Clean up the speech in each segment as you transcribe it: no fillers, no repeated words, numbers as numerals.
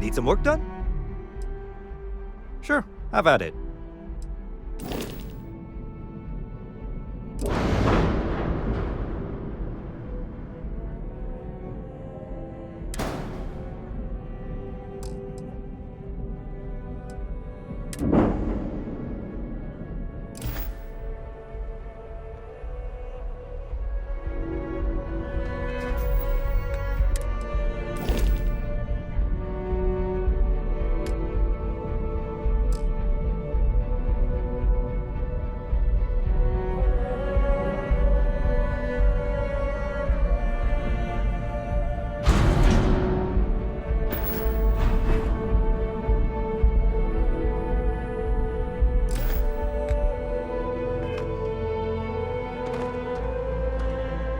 Need some work done? Sure, have at it.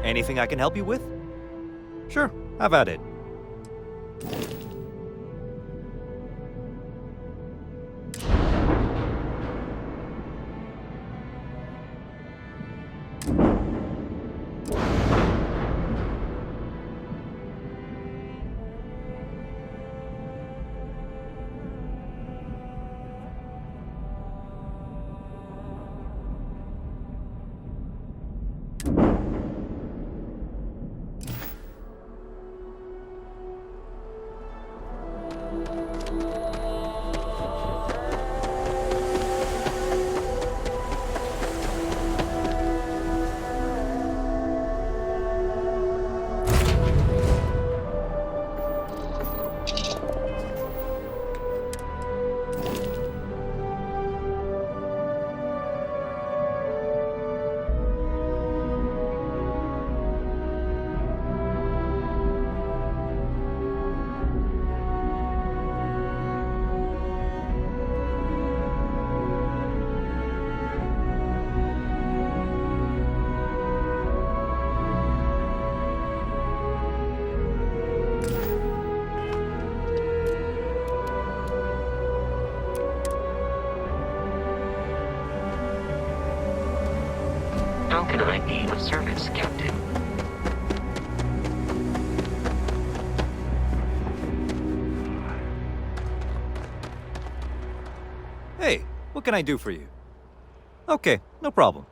Anything I can help you with? Sure, have at it. How can I be of service, Captain? Hey, what can I do for you? Okay, no problem.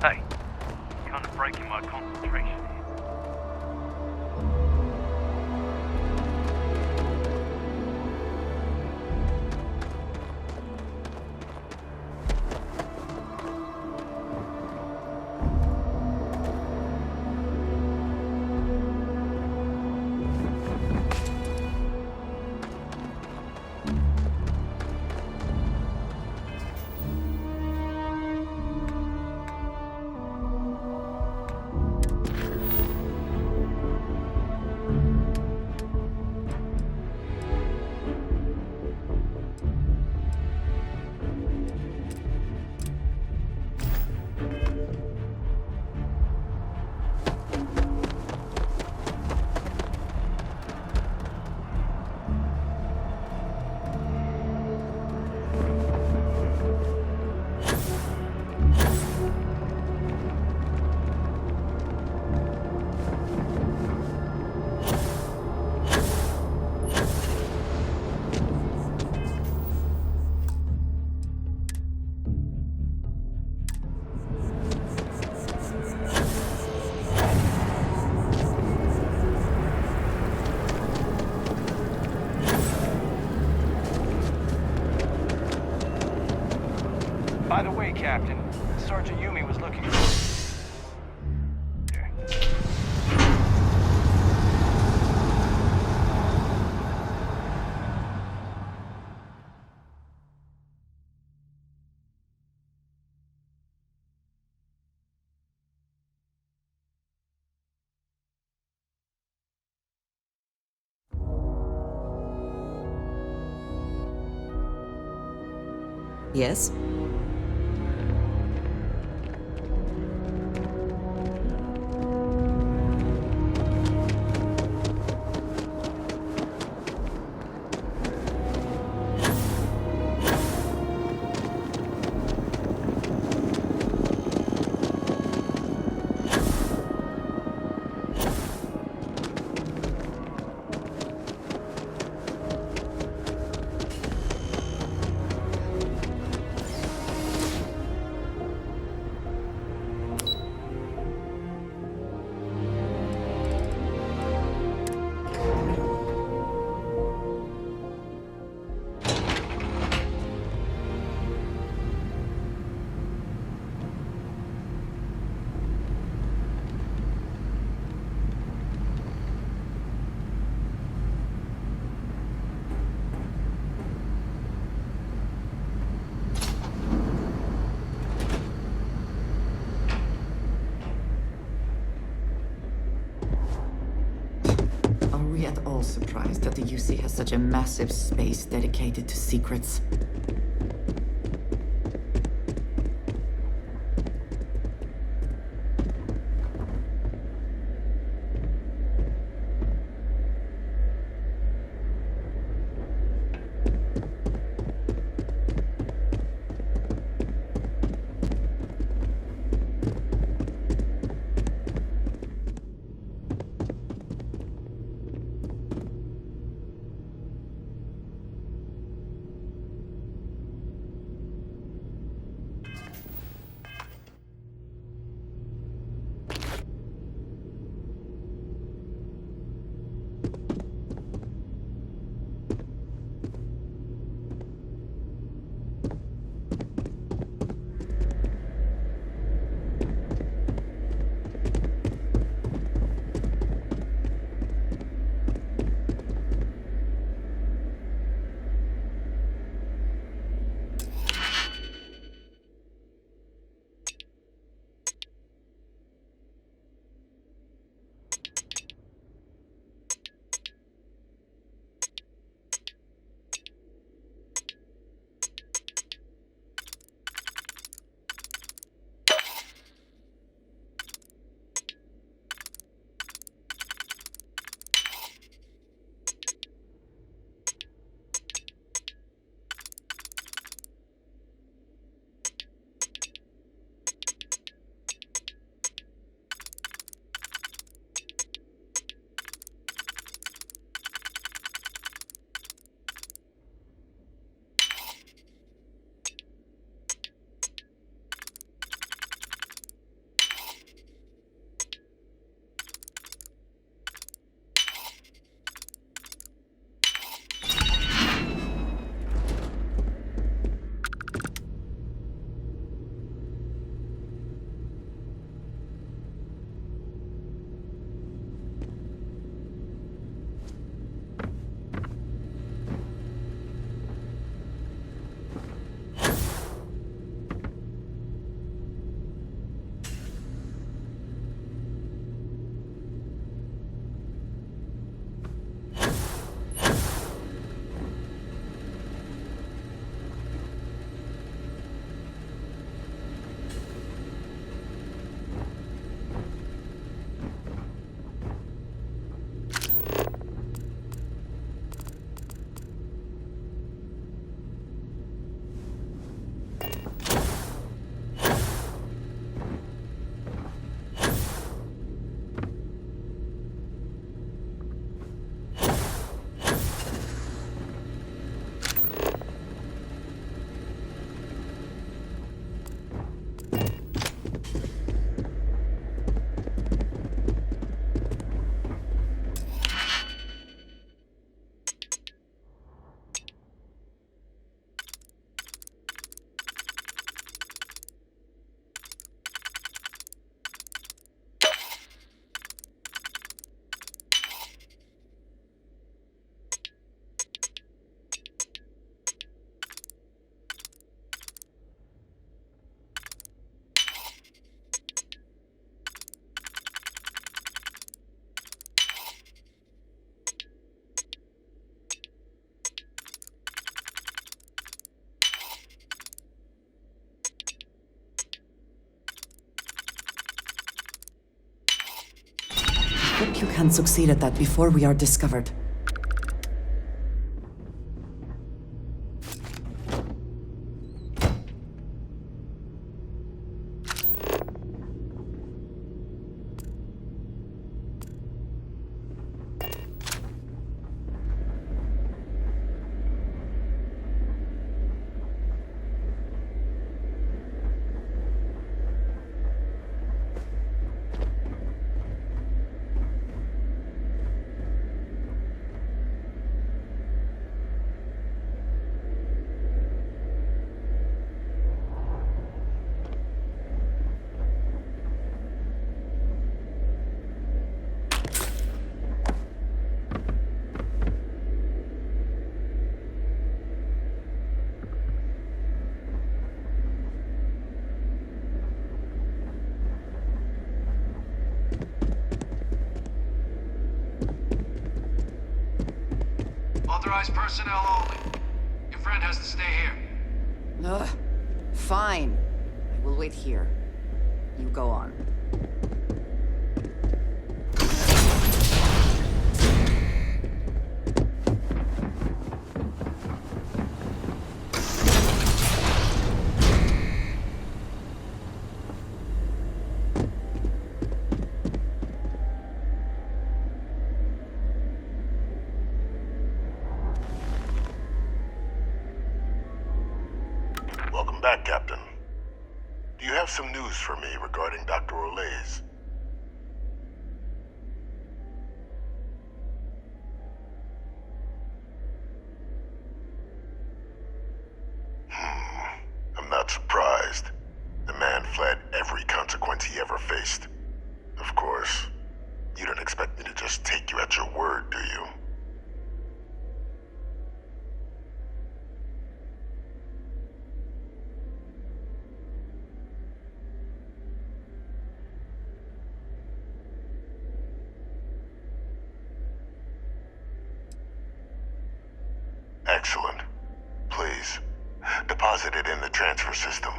Hey, kind of breaking my concentration here. By the way, Captain, Sergeant Yumi was looking for... There. Yes? Are we at all surprised that the UC has such a massive space dedicated to secrets? can succeed at that before we are discovered. Authorized personnel only. Your friend has to stay here. Ugh. Fine. I will wait here. You go on. Welcome back, Captain. Do you have some news for me regarding Dr. Olays? I'm not surprised. The man fled every consequence he ever faced. Of course, you don't expect me to just take you at your word, do you? Excellent. Please, deposit it in the transfer system.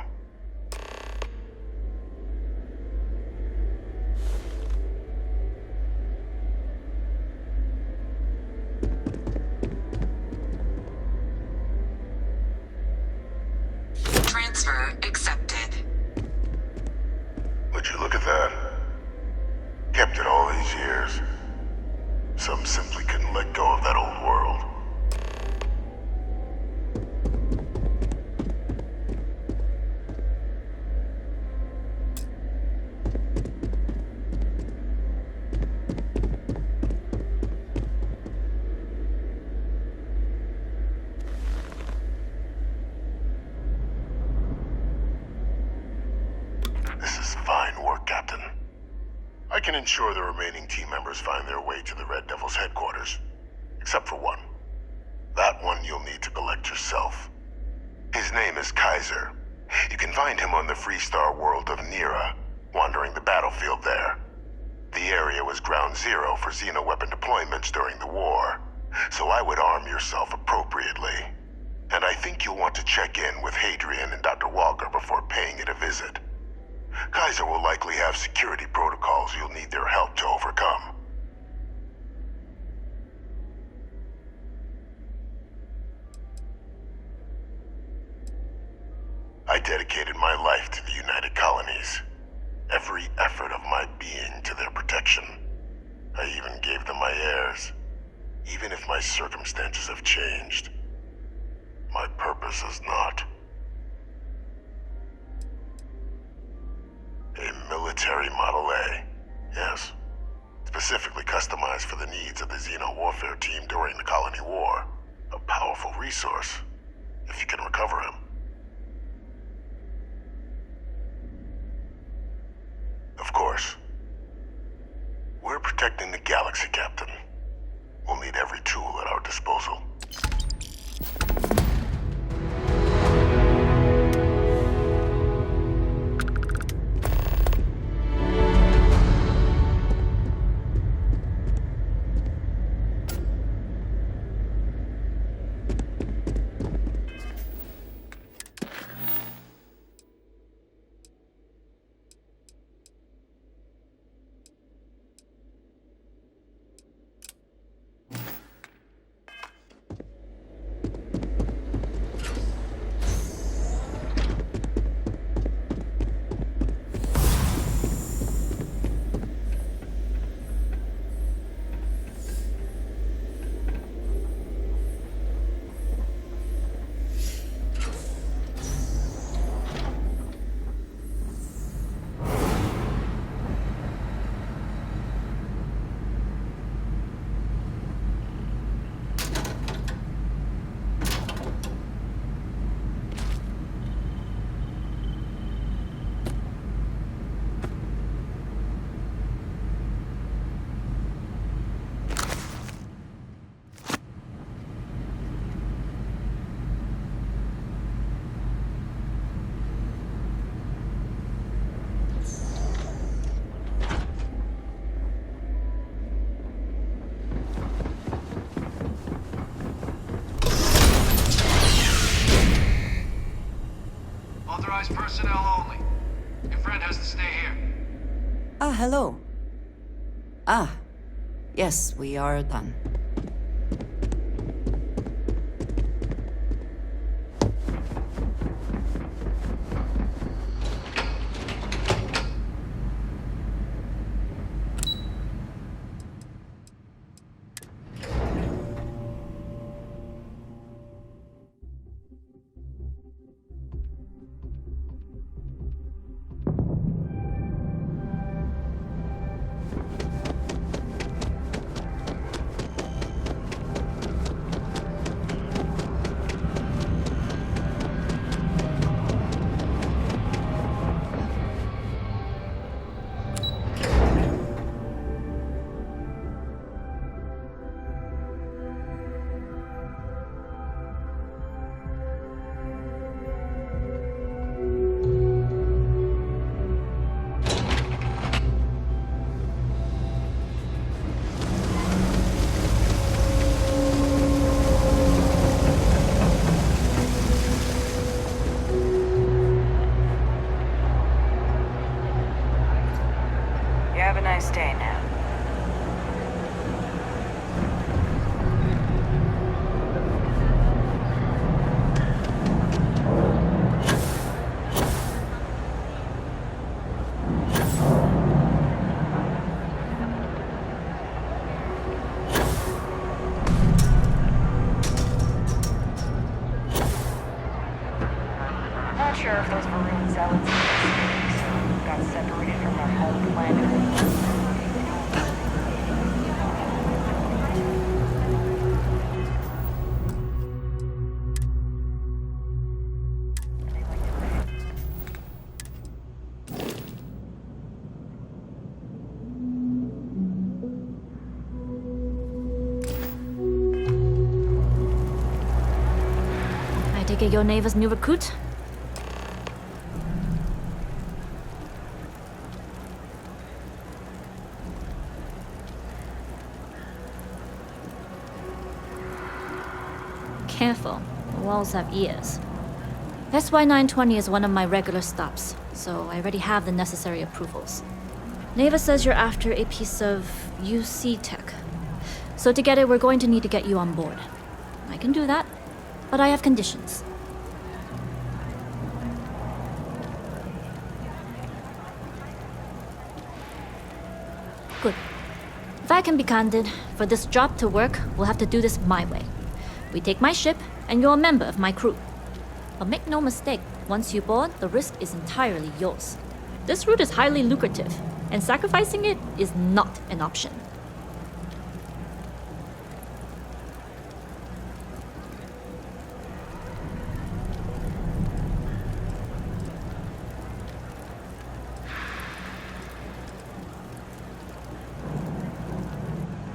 Transfer accepted. Would you look at that? Kept it all these years. Some simply couldn't let go of that old world. This is fine work, Captain. I can ensure the remaining team members find their way to the Red Devil's headquarters. Except for one. That one you'll need to collect yourself. His name is Kaiser. You can find him on the Freestar world of Nira, wandering the battlefield there. The area was ground zero for xeno-weapon deployments during the war, so I would arm yourself appropriately. And I think you'll want to check in with Hadrian and Dr. Walker before paying it a visit. Kaiser will likely have security protocols you'll need their help to overcome. I dedicated my life to the United Colonies. Every effort of my being to their protection. I even gave them my heirs. Even if my circumstances have changed, my purpose has not. A military Model A, yes. Specifically customized for the needs of the Xeno warfare team during the Colony War. A powerful resource, if you can recover him. Of course. We're protecting the galaxy, Captain. We'll need every tool at our disposal. Authorized personnel only. Your friend has to stay here. Ah, hello. Ah, yes, we are done. You have a nice day now. Not sure if those maroon zealots got separated from their home planet. I take it your neighbor's new recruit? Careful, the walls have ears. SY-920 is one of my regular stops, so I already have the necessary approvals. Neva says you're after a piece of UC tech. So to get it, we're going to need to get you on board. I can do that, but I have conditions. Good. If I can be candid, for this job to work, we'll have to do this my way. We take my ship, and you're a member of my crew. But make no mistake, once you board, the risk is entirely yours. This route is highly lucrative, and sacrificing it is not an option.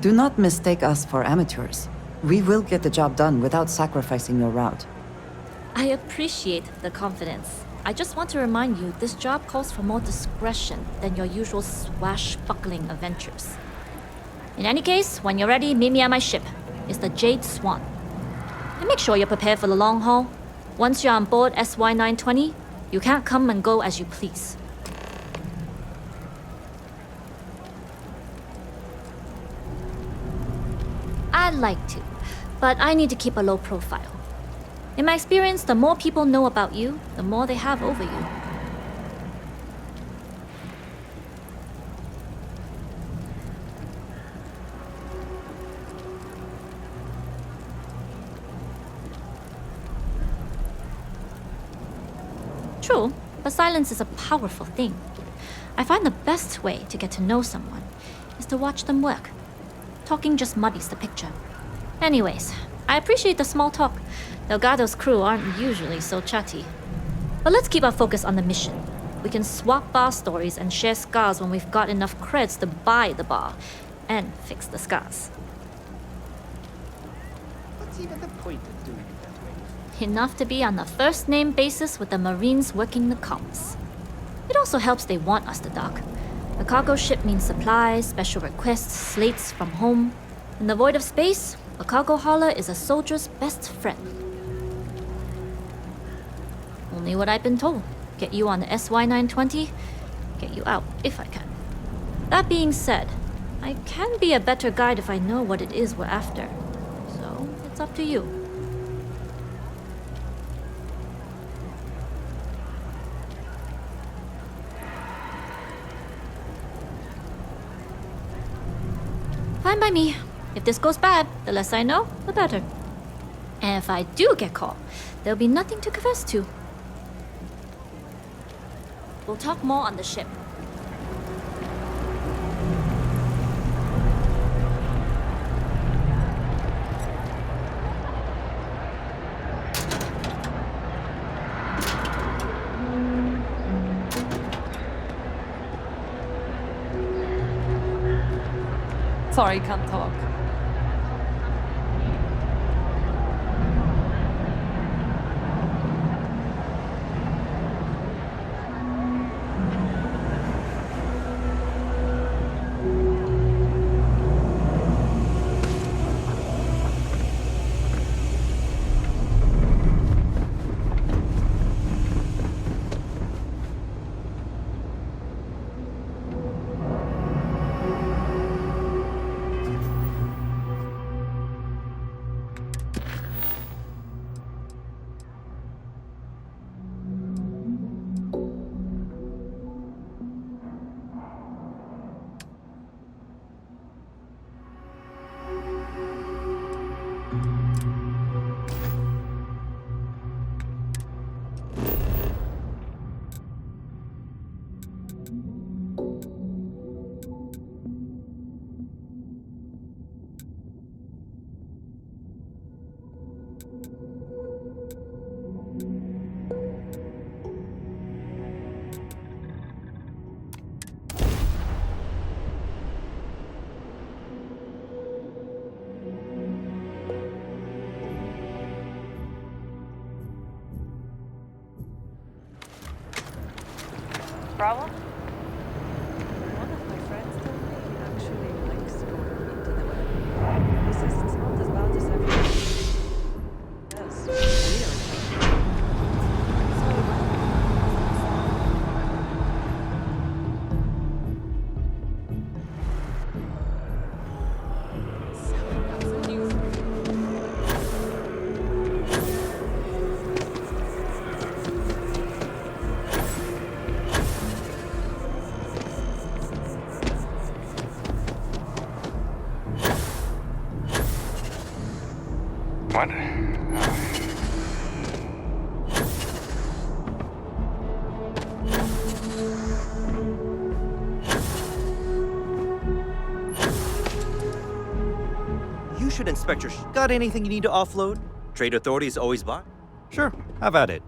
Do not mistake us for amateurs. We will get the job done without sacrificing your route. I appreciate the confidence. I just want to remind you, this job calls for more discretion than your usual swashbuckling adventures. In any case, when you're ready, meet me at my ship. It's the Jade Swan. And make sure you're prepared for the long haul. Once you're on board SY-920, you can't come and go as you please. I'd like to, but I need to keep a low profile. In my experience, the more people know about you, the more they have over you. True, but silence is a powerful thing. I find the best way to get to know someone is to watch them work. Talking just muddies the picture. Anyways, I appreciate the small talk. Delgado's crew aren't usually so chatty. But let's keep our focus on the mission. We can swap bar stories and share scars when we've got enough creds to buy the bar and fix the scars. What's even the point of doing it that way? Enough to be on the first name basis with the Marines working the comms. It also helps they want us to dock. The cargo ship means supplies, special requests, slates from home. In the void of space, a cargo hauler is a soldier's best friend. Only what I've been told. get you on the SY-920, get you out if I can. That being said, I can be a better guide if I know what it is we're after. So, it's up to you. Fine by me. If this goes bad, the less I know, the better. And if I do get caught, there'll be nothing to confess to. We'll talk more on the ship. Sorry, can't talk. Problem? One of my friends told me he actually likes going into the web. He says it's not as bad as everyone. Yes, weird. What? You should inspect your Got anything you need to offload? Trade authorities always buy. Sure, have at it.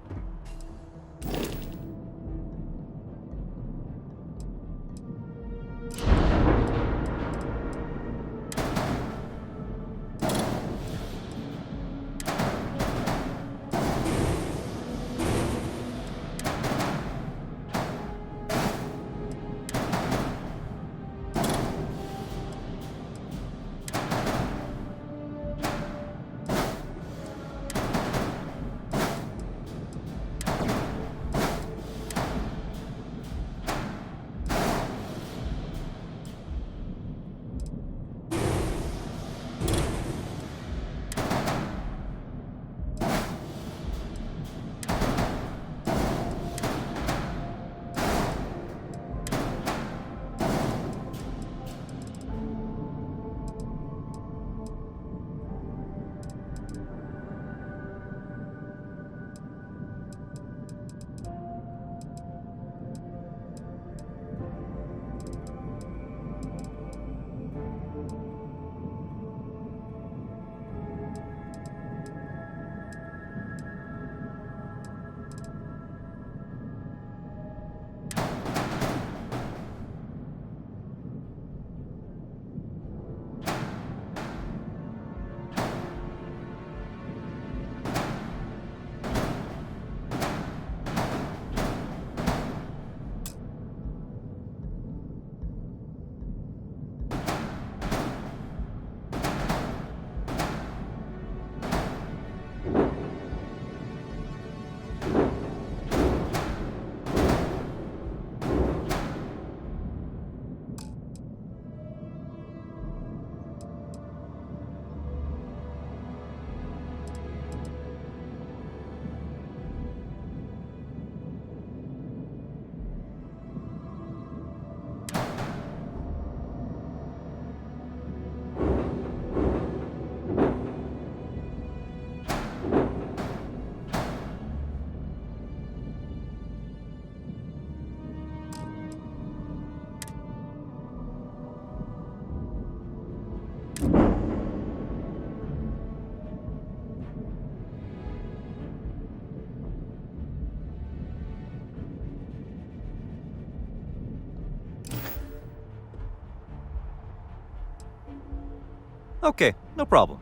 Okay, no problem.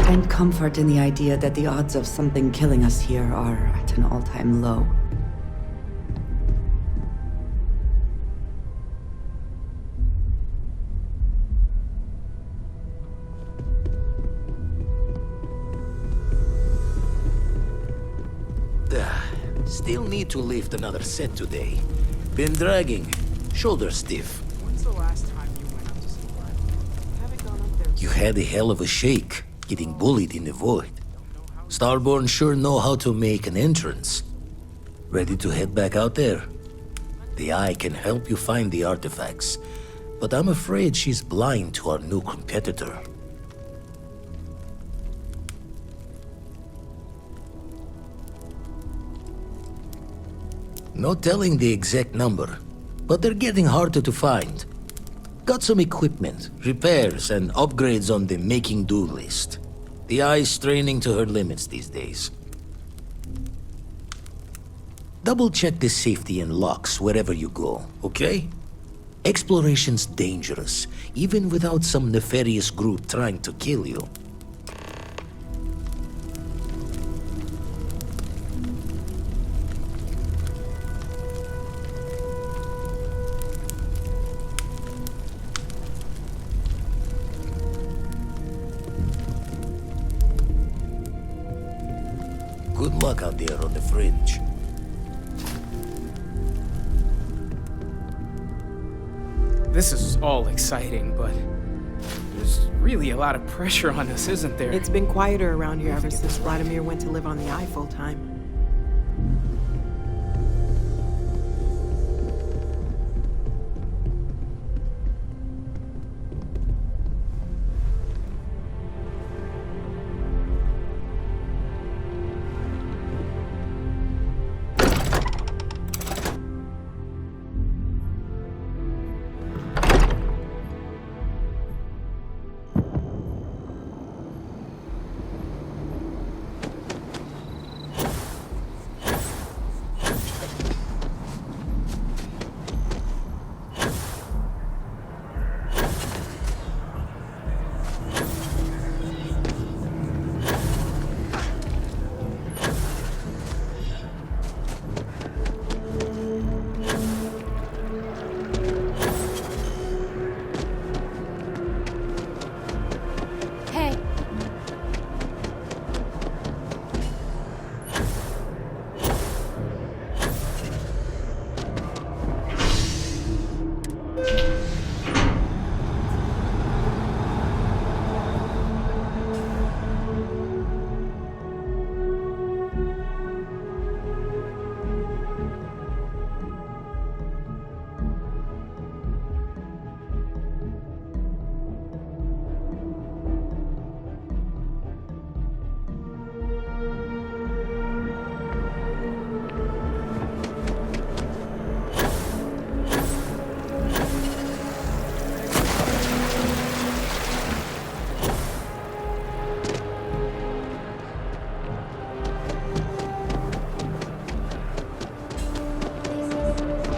Find comfort in the idea that the odds of something killing us here are at an all-time low. Still need to lift another set today. Been dragging. Shoulder stiff. When's the last time you went up to see blood? Haven't gone up there. You had a hell of a shake, getting bullied in the void. Starborn sure know how to make an entrance. Ready to head back out there? The Eye can help you find the artifacts, but I'm afraid she's blind to our new competitor. No telling the exact number, but they're getting harder to find. Got some equipment, repairs, and upgrades on the making do list. The Eye's straining to her limits these days. Double check the safety and locks wherever you go, okay? Exploration's dangerous, even without some nefarious group trying to kill you. Good luck out there on the fringe. This is all exciting, but there's really a lot of pressure on us, isn't there? It's been quieter around here ever since Vladimir went to live on the Eye full time.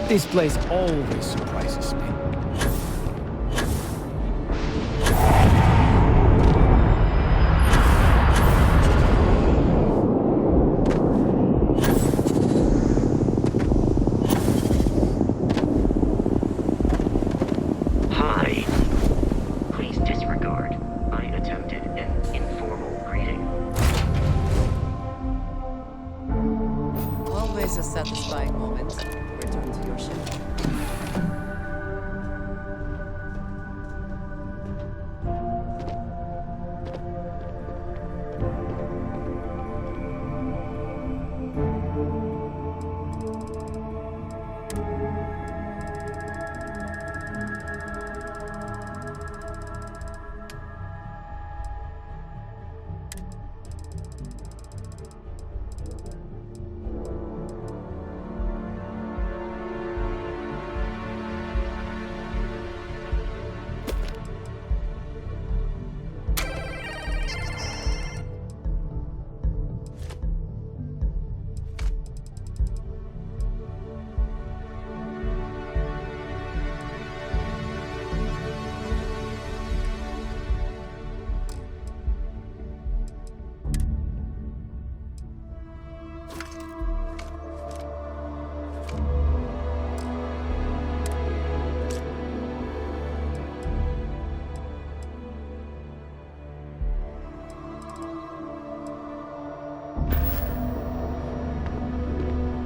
This place always surprises me. Hi. Please disregard. I attempted an informal greeting. Always a satisfying moment. Return to your ship.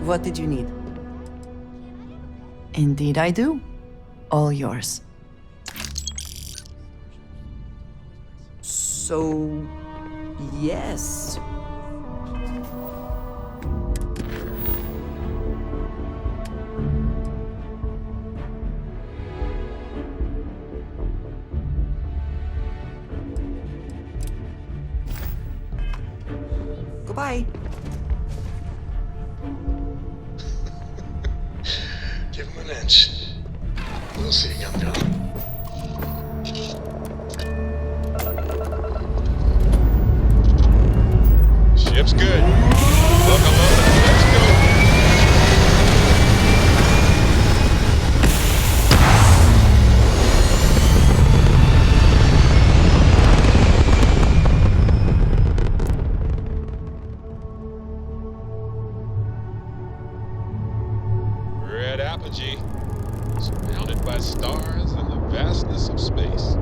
What did you need? Indeed, I do. All yours. So, yes. Goodbye. Give him an inch. We'll see, young John. Ship's good. Buckle up. Let's go. Red apogee, surrounded by stars and the vastness of space.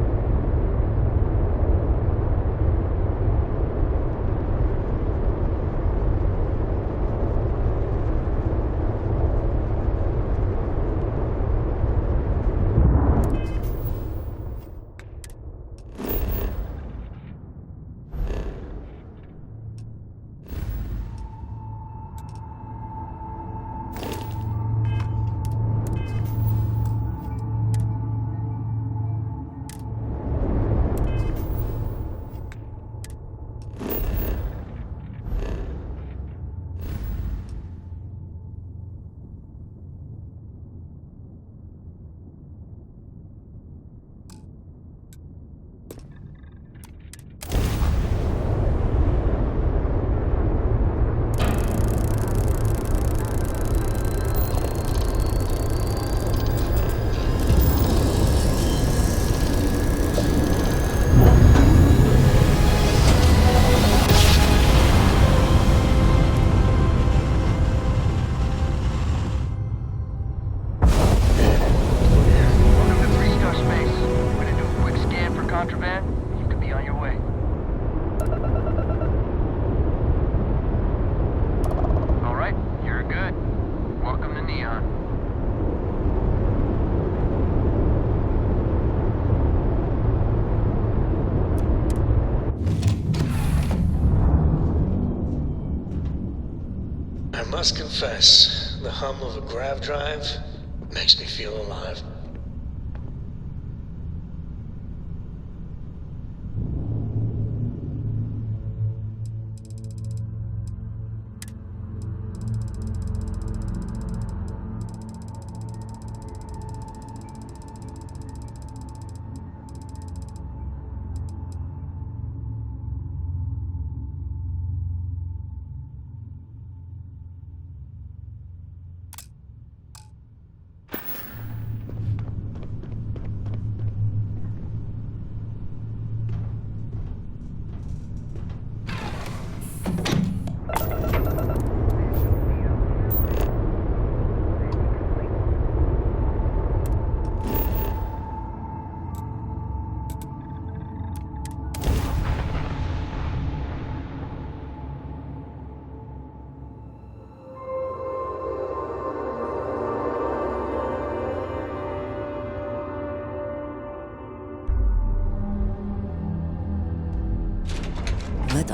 contraband, you could be on your way. All right, you're good. Welcome to Neon. I must confess, the hum of a grav drive makes me feel alive.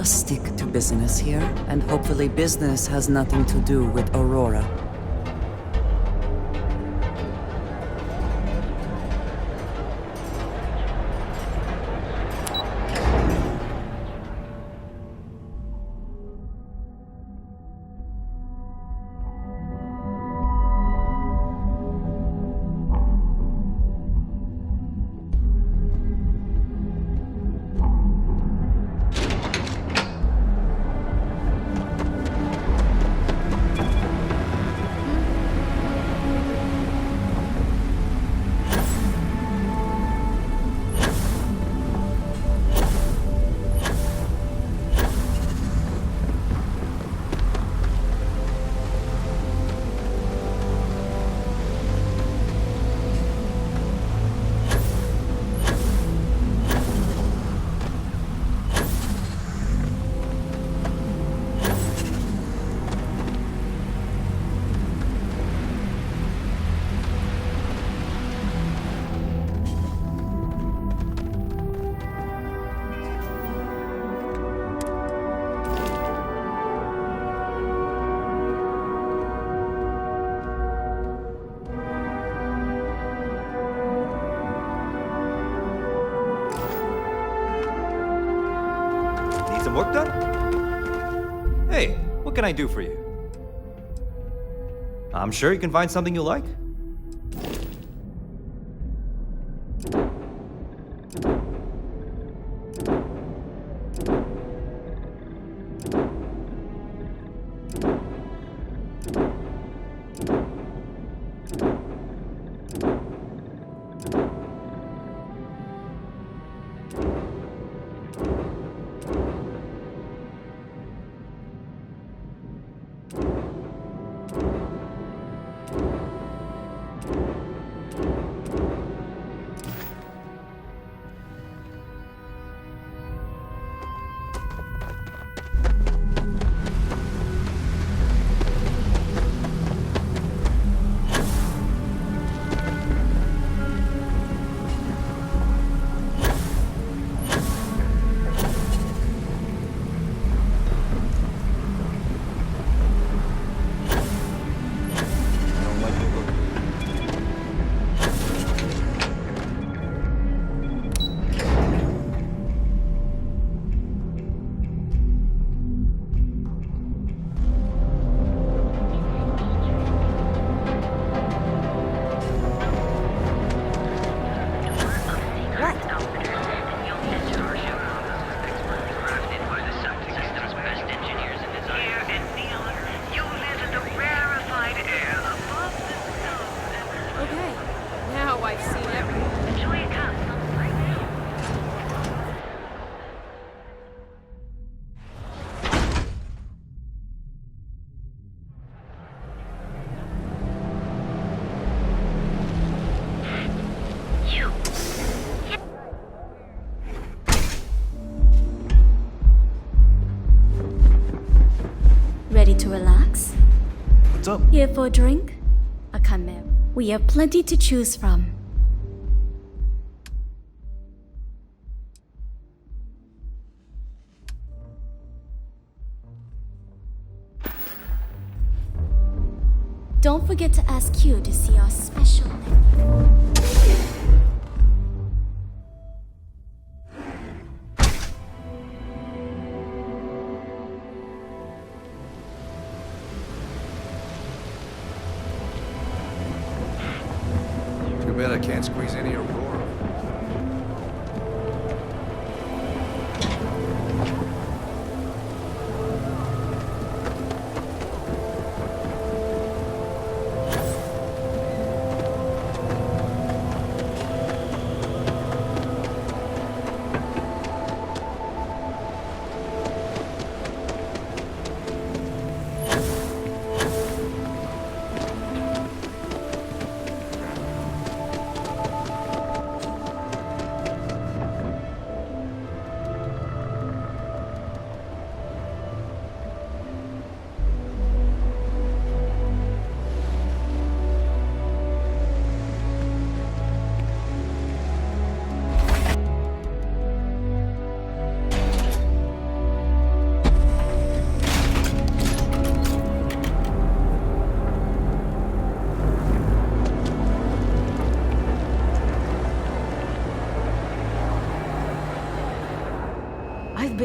just stick to business here, and hopefully business has nothing to do with Aurora. Some work done? Hey, what can I do for you? I'm sure you can find something you like. Ready to relax? What's up? Here for a drink? A camel. We have plenty to choose from. Don't forget to ask Q to see our special menu. Too bad I can't squeeze any Aurora.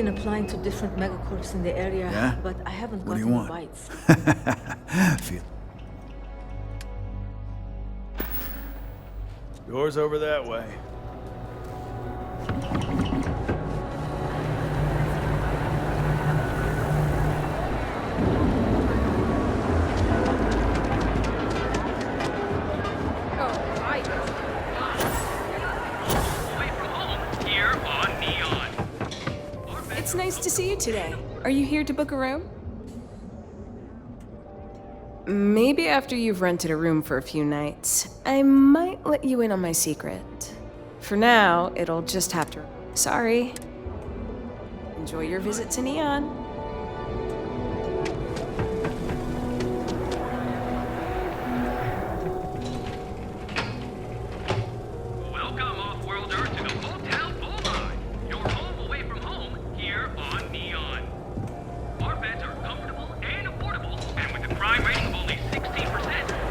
been applying to different megacorps in the area, Yeah? but I haven't What do gotten you any want? bites. Feel. Door's over that way. It's nice to see you today. Are you here to book a room? Maybe after you've rented a room for a few nights, I might let you in on my secret. For now, it'll just have to... Sorry. Enjoy your visit to Neon. Welcome, off-worlder, to the Hotel Bullseye. Your home away from home here on Neon. Our beds are comfortable and affordable, and with a crime rating of only 16%,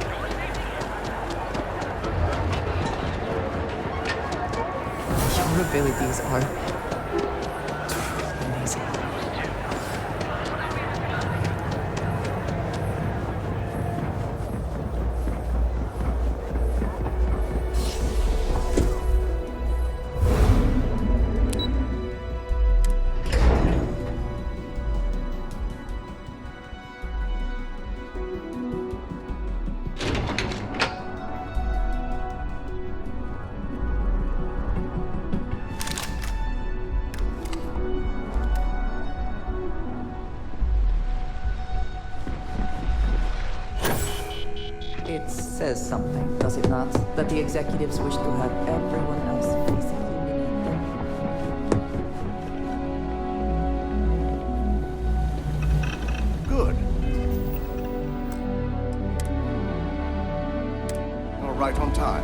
your safety Your abilities are amazing. It says something, does it not? That the executives wish to have everyone else basically beneath them. Good. All right on time.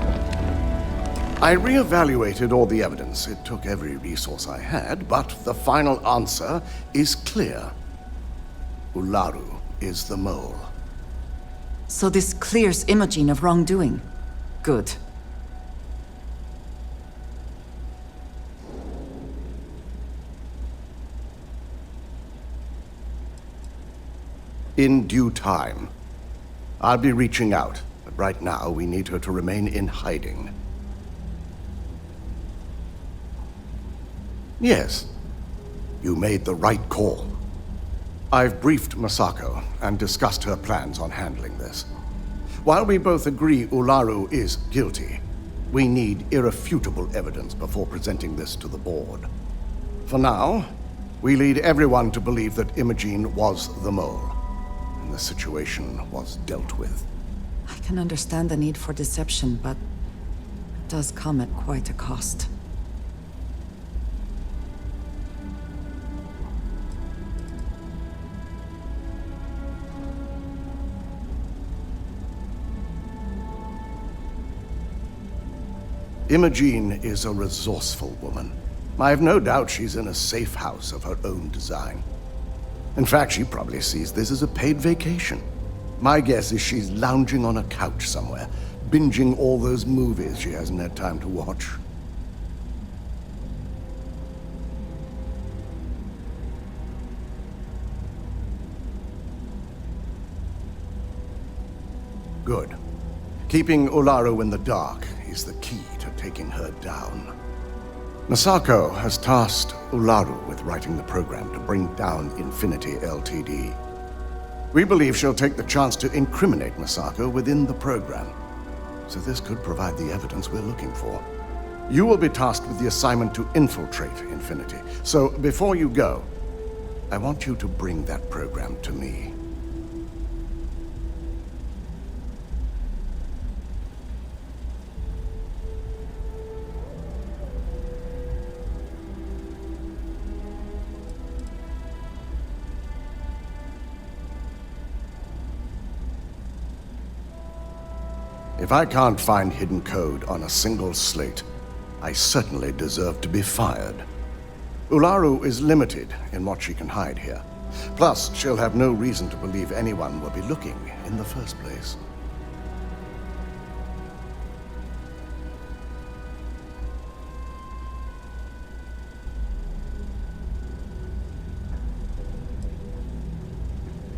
I reevaluated all the evidence. It took every resource I had, but the final answer is clear. Ularu is the mole. So this clears Imogen of wrongdoing. Good. In due time. I'll be reaching out, but right now we need her to remain in hiding. Yes, you made the right call. I've briefed Masako and discussed her plans on handling this. While we both agree Ularu is guilty, we need irrefutable evidence before presenting this to the board. For now, we lead everyone to believe that Imogen was the mole, and the situation was dealt with. I can understand the need for deception, but it does come at quite a cost. Imogen is a resourceful woman. I have no doubt she's in a safe house of her own design. In fact, she probably sees this as a paid vacation. My guess is she's lounging on a couch somewhere, binging all those movies she hasn't had time to watch. Good. Keeping Ularu in the dark is the key to taking her down. Masako has tasked Ularu with writing the program to bring down Infinity Ltd. We believe she'll take the chance to incriminate Masako within the program, so this could provide the evidence we're looking for. You will be tasked with the assignment to infiltrate Infinity, so before you go, I want you to bring that program to me. If I can't find hidden code on a single slate, I certainly deserve to be fired. Ularu is limited in what she can hide here. Plus, she'll have no reason to believe anyone will be looking in the first place.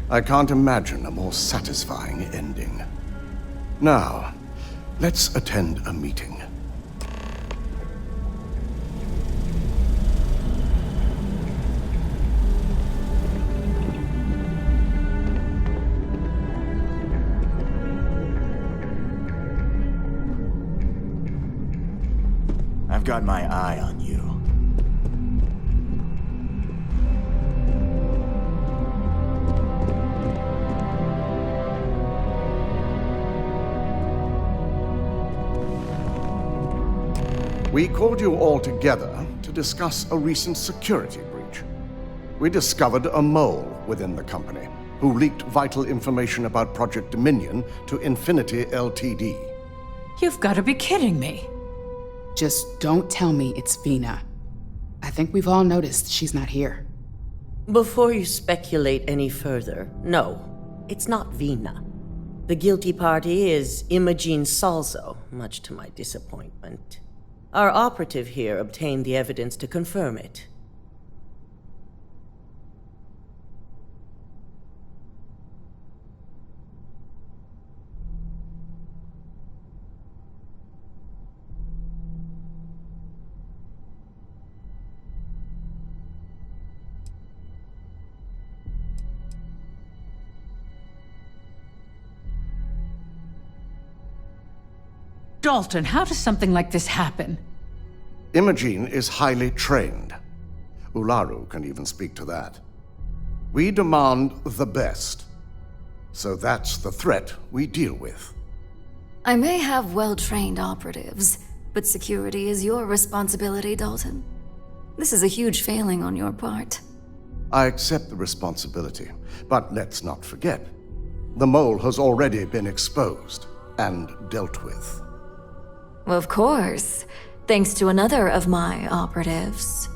I can't imagine a more satisfying ending. Now, let's attend a meeting. I've got my eye on you. We called you all together to discuss a recent security breach. We discovered a mole within the company who leaked vital information about Project Dominion to Infinity Ltd. You've got to be kidding me. Just don't tell me it's Vina. I think we've all noticed she's not here. Before you speculate any further, no, it's not Vina. The guilty party is Imogene Salzo, much to my disappointment. Our operative here obtained the evidence to confirm it. Dalton, how does something like this happen? Imogene is highly trained. Ularu can even speak to that. We demand the best. So that's the threat we deal with. I may have well-trained operatives, but security is your responsibility, Dalton. This is a huge failing on your part. I accept the responsibility, but let's not forget, the mole has already been exposed and dealt with. Of course, thanks to another of my operatives.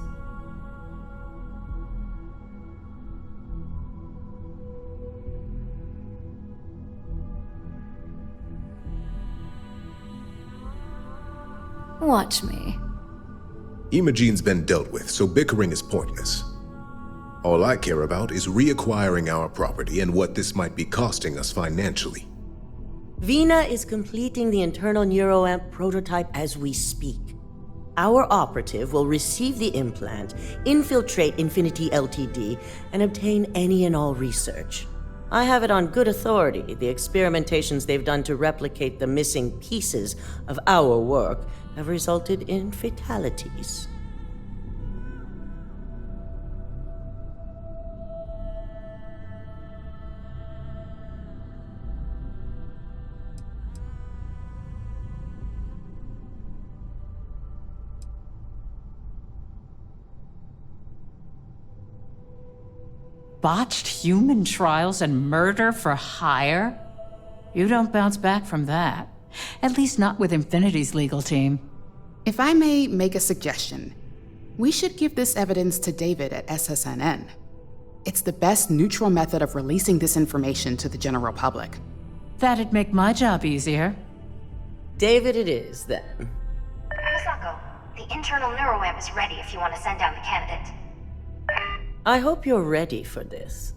Watch me. Imogene's been dealt with, so bickering is pointless. All I care about is reacquiring our property and what this might be costing us financially. Vina is completing the internal neuroamp prototype as we speak. Our operative will receive the implant, infiltrate Infinity Ltd, and obtain any and all research. I have it on good authority the experimentations they've done to replicate the missing pieces of our work have resulted in fatalities. Botched human trials and murder for hire? You don't bounce back from that. At least not with Infinity's legal team. If I may make a suggestion, we should give this evidence to David at SSNN. It's the best neutral method of releasing this information to the general public. That'd make my job easier. David it is, then. Misako, the internal neuroamp is ready if you want to send down the candidate. I hope you're ready for this.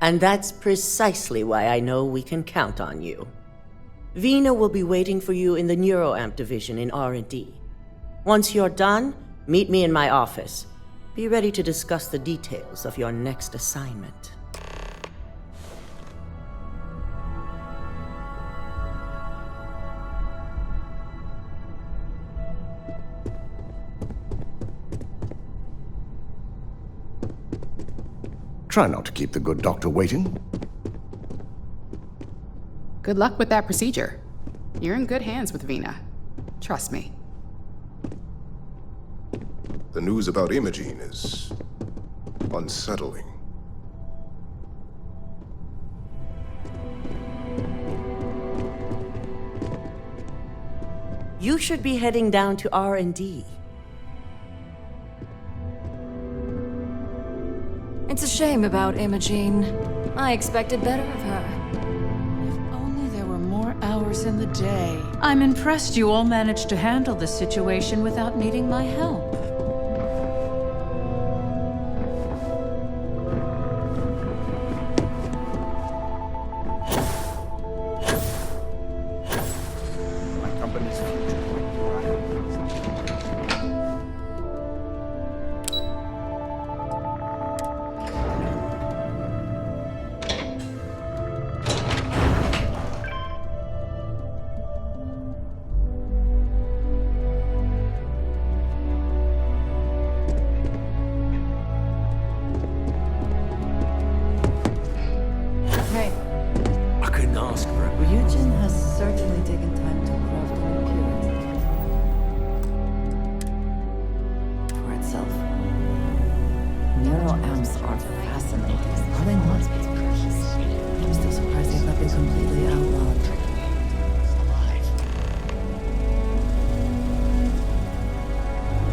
And that's precisely why I know we can count on you. Vina will be waiting for you in the neuroamp division in R&D. Once you're done, meet me in my office. Be ready to discuss the details of your next assignment. Try not to keep the good doctor waiting. Good luck with that procedure. You're in good hands with Vina. Trust me. The news about Imogene is unsettling. You should be heading down to R&D. It's a shame about Imogene. I expected better of her. If only there were more hours hours in the day. I'm impressed you all managed to handle this situation without needing my help. My company's future. Hey, I couldn't ask for it. Ryujin has certainly taken time to craft an appearance for itself. Neuroamps are fascinating. All they know is peace. I'm still surprised they've not been completely outlawed.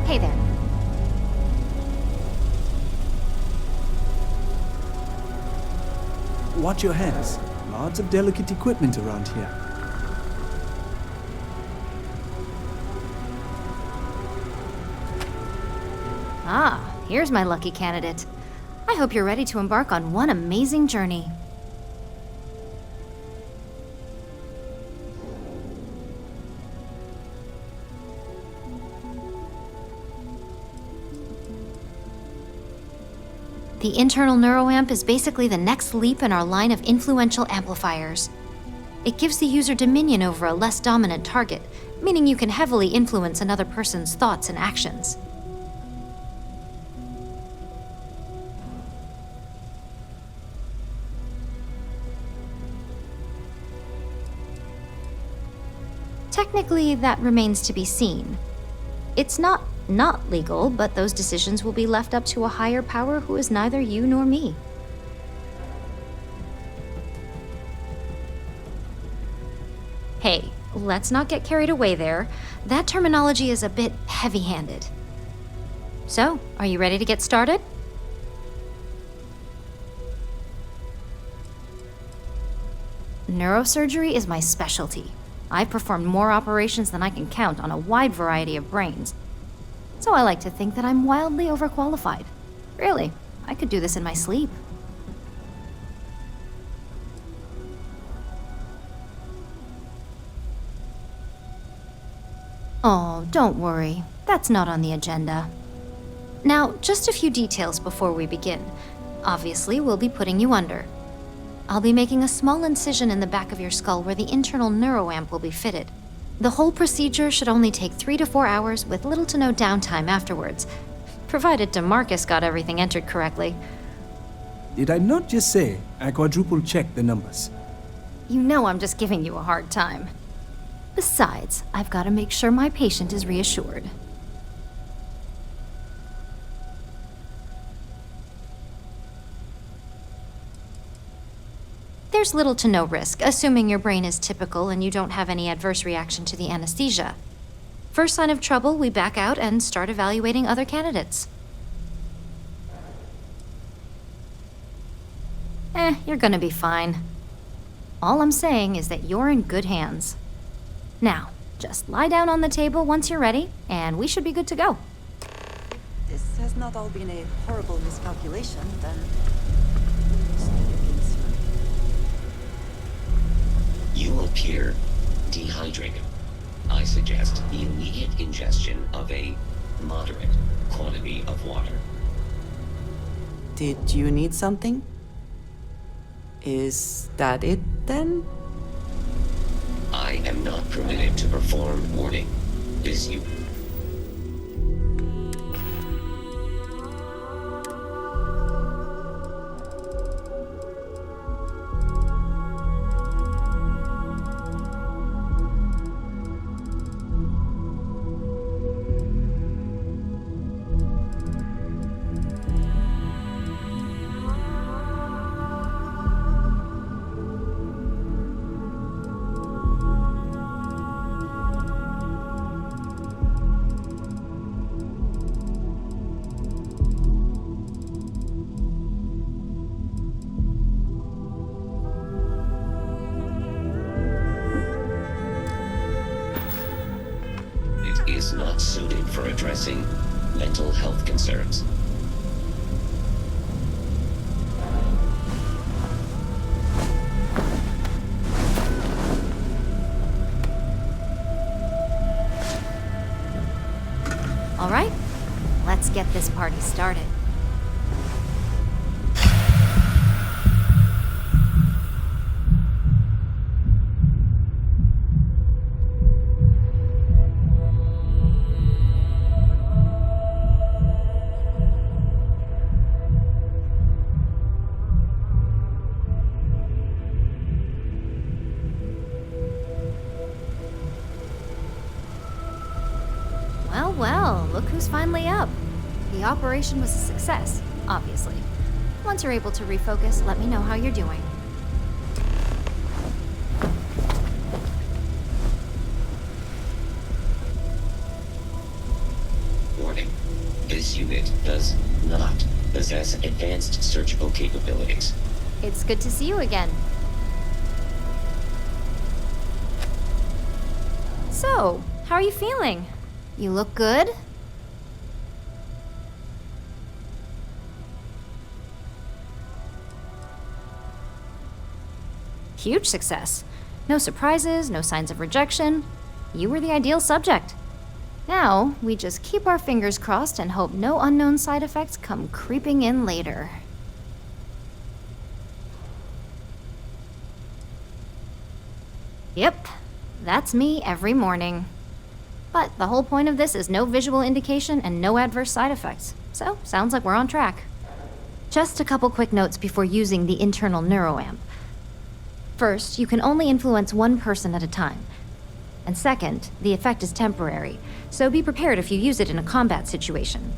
Hey there. Watch your hands. Lots of delicate equipment around here. Ah, here's my lucky candidate. I hope you're ready to embark on one amazing journey. The internal neuroamp is basically the next leap in our line of influential amplifiers. It gives the user dominion over a less dominant target, meaning you can heavily influence another person's thoughts and actions. Technically, that remains to be seen. It's not legal, but those decisions will be left up to a higher power who is neither you nor me. Hey, let's not get carried away there. That terminology is a bit heavy-handed. So, are you ready to get started? Neurosurgery is my specialty. I've performed more operations than I can count on a wide variety of brains. So I like to think that I'm wildly overqualified. Really, I could do this in my sleep. Oh, don't worry. That's not on the agenda. Now, just a few details before we begin. Obviously, we'll be putting you under. I'll be making a small incision in the back of your skull where the internal neuroamp will be fitted. The whole procedure should only take 3 to 4 hours with little to no downtime afterwards, provided DeMarcus got everything entered correctly. Did I not just say I quadruple-checked the numbers? You know I'm just giving you a hard time. Besides, I've got to make sure my patient is reassured. There's little to no risk, assuming your brain is typical and you don't have any adverse reaction to the anesthesia. First sign of trouble, we back out and start evaluating other candidates. You're gonna be fine. All I'm saying is that you're in good hands. Now, just lie down on the table once you're ready, and we should be good to go. This has not all been a horrible miscalculation, then. You appear dehydrated. I suggest the immediate ingestion of a moderate quantity of water. Did you need something? Is that it, then? I am not permitted to perform warning. Is you? is not suited for addressing mental health concerns. All right, let's get this party started. Well, look who's finally up. The operation was a success, obviously. Once you're able to refocus, let me know how you're doing. Warning. This unit does not possess advanced surgical capabilities. It's good to see you again. So, how are you feeling? You look good? Huge success. No surprises, no signs of rejection. You were the ideal subject. Now, we just keep our fingers crossed and hope no unknown side effects come creeping in later. Yep, that's me every morning. But the whole point of this is no visual indication and no adverse side effects. So, sounds like we're on track. Just a couple quick notes before using the internal neuroamp. First, you can only influence one person at a time. And second, the effect is temporary, so be prepared if you use it in a combat situation.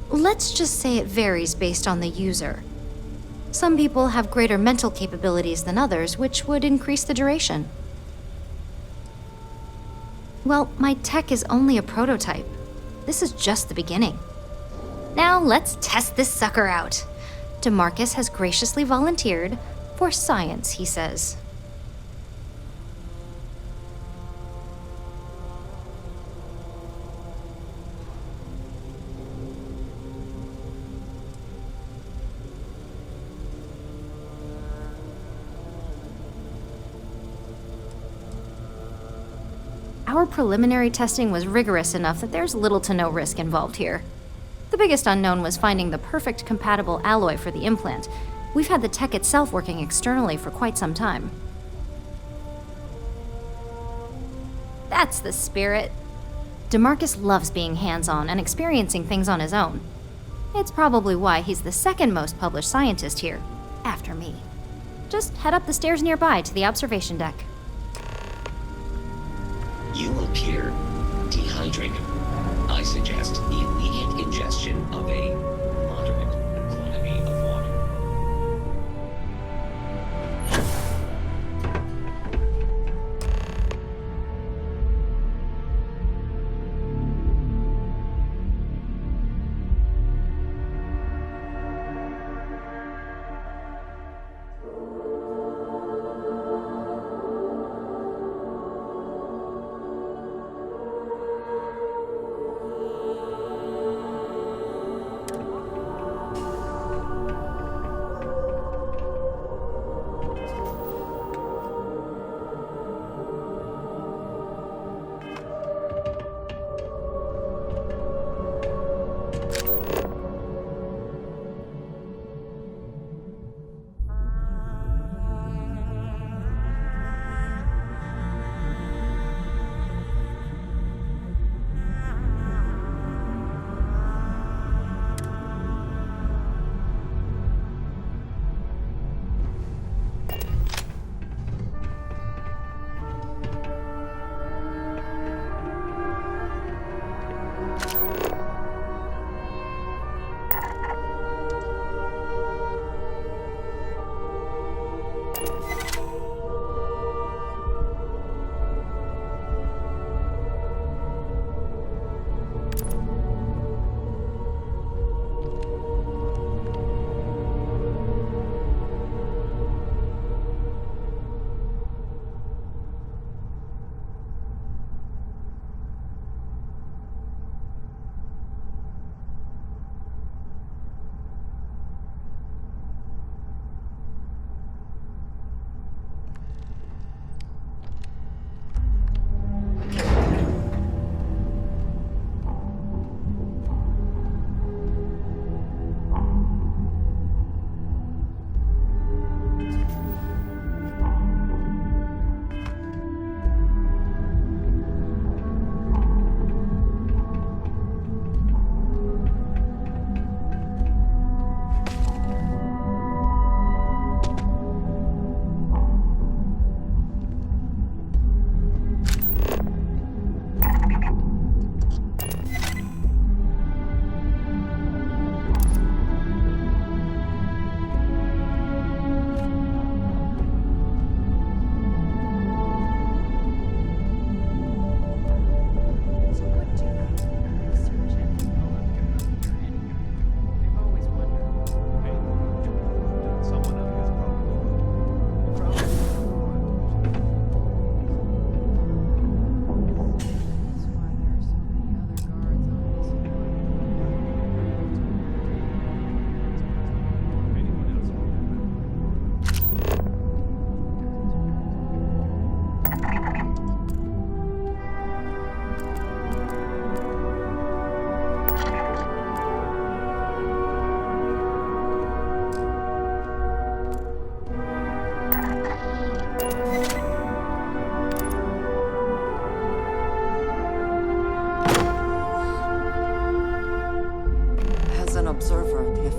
Let's just say it varies based on the user. Some people have greater mental capabilities than others, which would increase the duration. Well, my tech is only a prototype. This is just the beginning. Now let's test this sucker out. DeMarcus has graciously volunteered for science, he says. Our preliminary testing was rigorous enough that there's little to no risk involved here. The biggest unknown was finding the perfect compatible alloy for the implant. We've had the tech itself working externally for quite some time. That's the spirit. DeMarcus loves being hands-on and experiencing things on his own. It's probably why he's the second most published scientist here, after me. Just head up the stairs nearby to the observation deck. You appear dehydrated. I suggest immediate ingestion of a moderate quantity of water.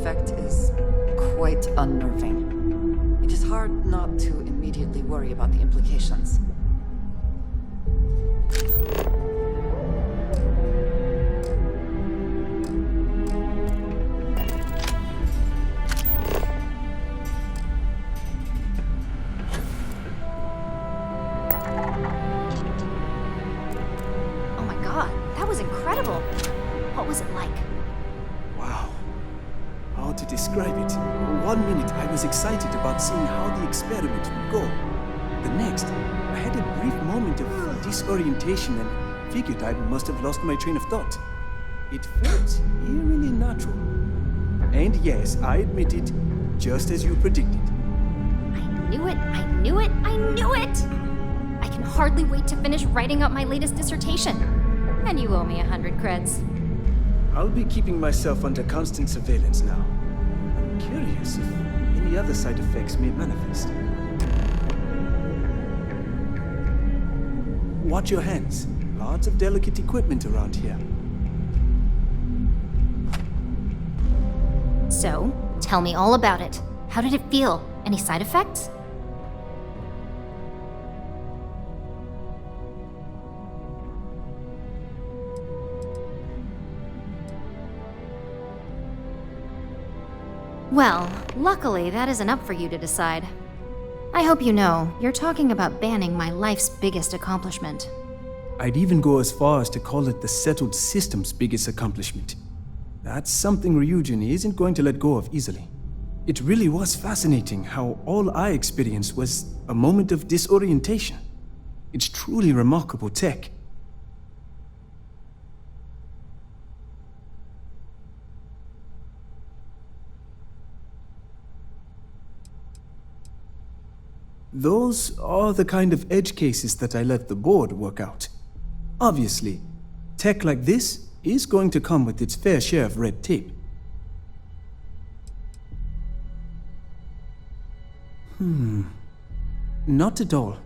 effect is quite unnerving. It is hard not to immediately worry about the implications. Oh my god, that was incredible. What was it like? Wow. How to describe it? 1 minute I was excited about seeing how the experiment would go. The next, I had a brief moment of disorientation and figured I must have lost my train of thought. It felt eerily natural. And yes, I admit it, just as you predicted. I knew it, I knew it, I knew it! I can hardly wait to finish writing up my latest dissertation. And you owe me 100 creds. I'll be keeping myself under constant surveillance now. I'm curious if any other side effects may manifest. Watch your hands. Lots of delicate equipment around here. So, tell me all about it. How did it feel? Any side effects? Well, luckily that isn't up for you to decide. I hope you know, you're talking about banning my life's biggest accomplishment. I'd even go as far as to call it the settled system's biggest accomplishment. That's something Ryujin isn't going to let go of easily. It really was fascinating how all I experienced was a moment of disorientation. It's truly remarkable tech. Those are the kind of edge cases that I let the board work out. Obviously, tech like this is going to come with its fair share of red tape. Not at all.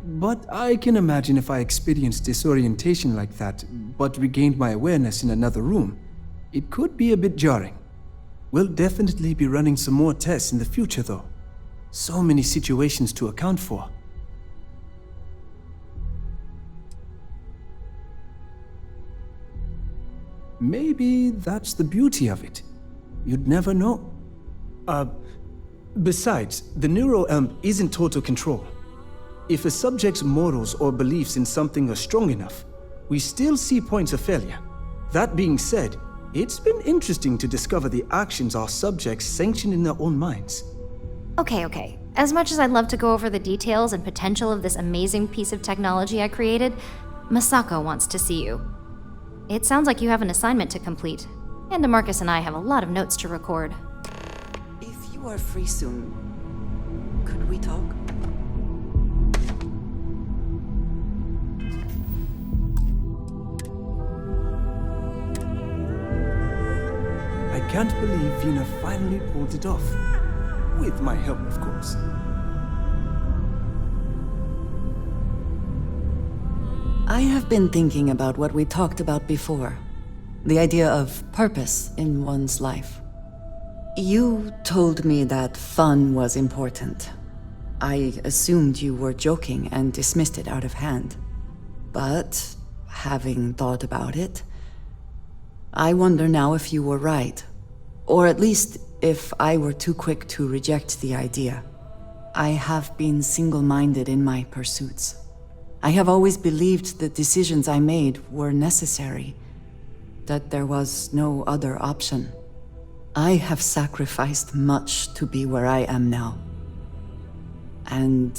But I can imagine if I experienced disorientation like that, but regained my awareness in another room, it could be a bit jarring. We'll definitely be running some more tests in the future, though. So many situations to account for. Maybe that's the beauty of it. You'd never know. Besides, the neuroamp isn't total control. If a subject's morals or beliefs in something are strong enough, we still see points of failure. That being said, it's been interesting to discover the actions our subjects sanction in their own minds. Okay. As much as I'd love to go over the details and potential of this amazing piece of technology I created, Masako wants to see you. It sounds like you have an assignment to complete, and DeMarcus and I have a lot of notes to record. If you are free soon, could we talk? I can't believe Vina finally pulled it off. With my help, of course. I have been thinking about what we talked about before. The idea of purpose in one's life. You told me that fun was important. I assumed you were joking and dismissed it out of hand. But, having thought about it, I wonder now if you were right. Or at least, if I were too quick to reject the idea. I have been single-minded in my pursuits. I have always believed the decisions I made were necessary, that there was no other option. I have sacrificed much to be where I am now. And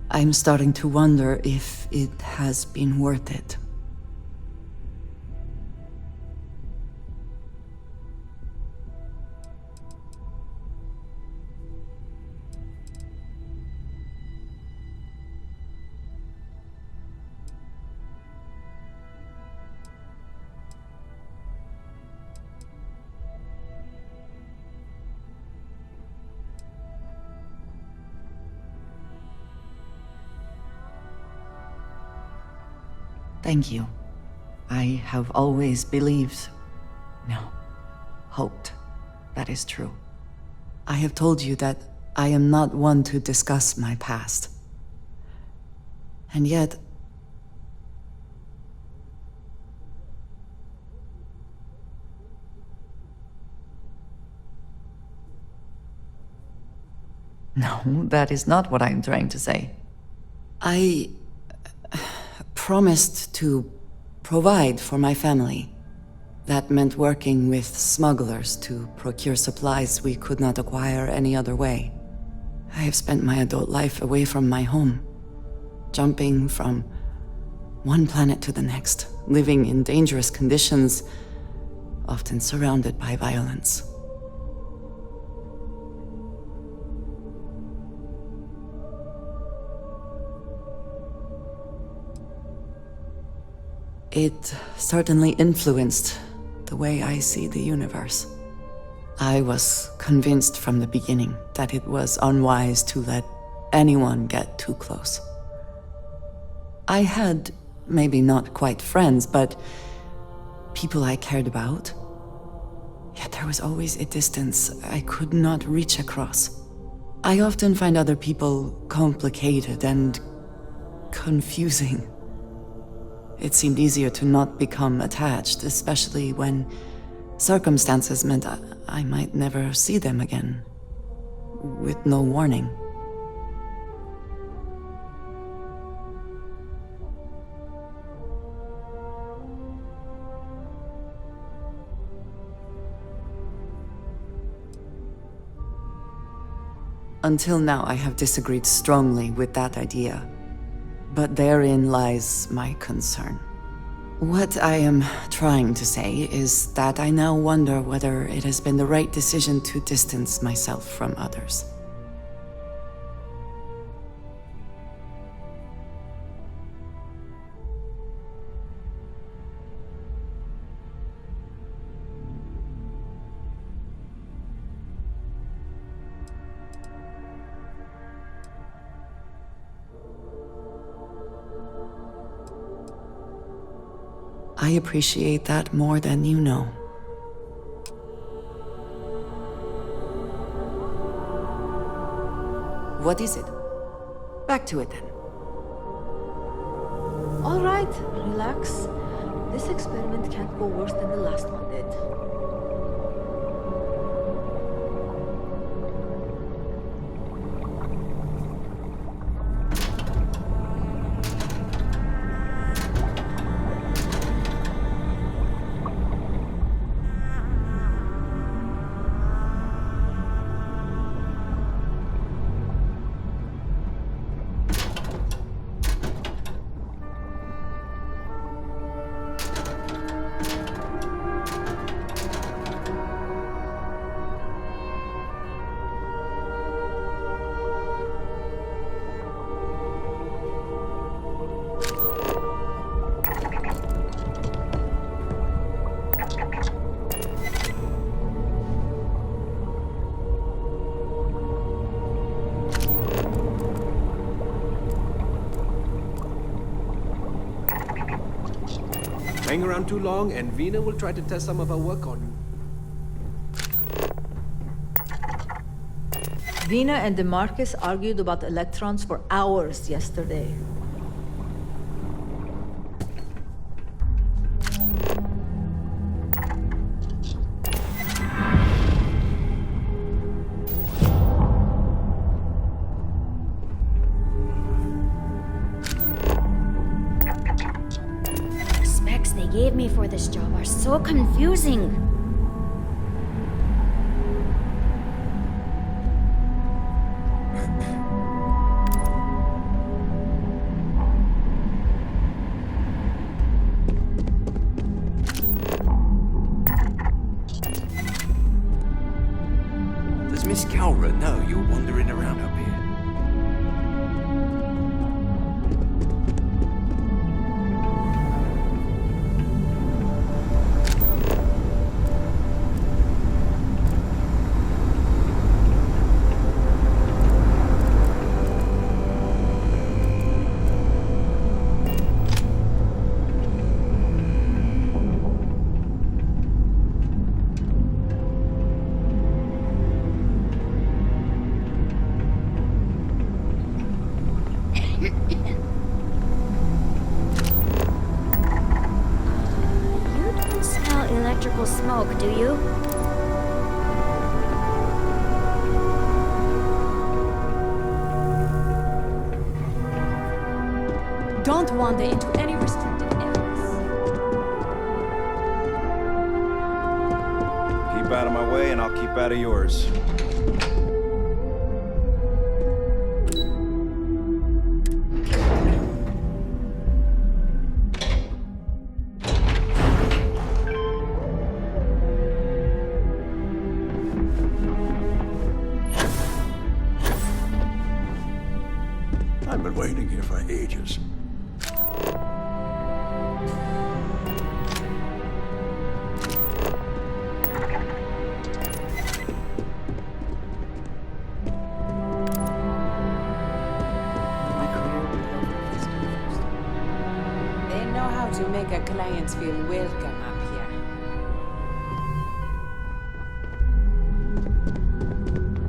I'm starting to wonder if it has been worth it. Thank you. I have always believed... No, hoped. That is true. I have told you that I am not one to discuss my past. And yet... No, that is not what I am trying to say. I promised to provide for my family. That meant working with smugglers to procure supplies we could not acquire any other way. I have spent my adult life away from my home, jumping from one planet to the next, living in dangerous conditions, often surrounded by violence. It certainly influenced the way I see the universe. I was convinced from the beginning that it was unwise to let anyone get too close. I had, maybe not quite friends, but people I cared about. Yet there was always a distance I could not reach across. I often find other people complicated and confusing. It seemed easier to not become attached, especially when circumstances meant I might never see them again, with no warning. Until now, I have disagreed strongly with that idea. But therein lies my concern. What I am trying to say is that I now wonder whether it has been the right decision to distance myself from others. I appreciate that more than you know. What is it? Back to it then. All right, relax. This experiment can't go worse than the last one did. Hang around too long, and Vina will try to test some of our work on you. Vina and DeMarcus argued about electrons for hours yesterday. Gave me for this job are so confusing. Does Miss Calra know you're wandering around up here? electrical smoke, do you? Don't wander into any restricted areas. Keep out of my way and I'll keep out of yours. I've been waiting here for ages. They know how to make a client feel welcome up here.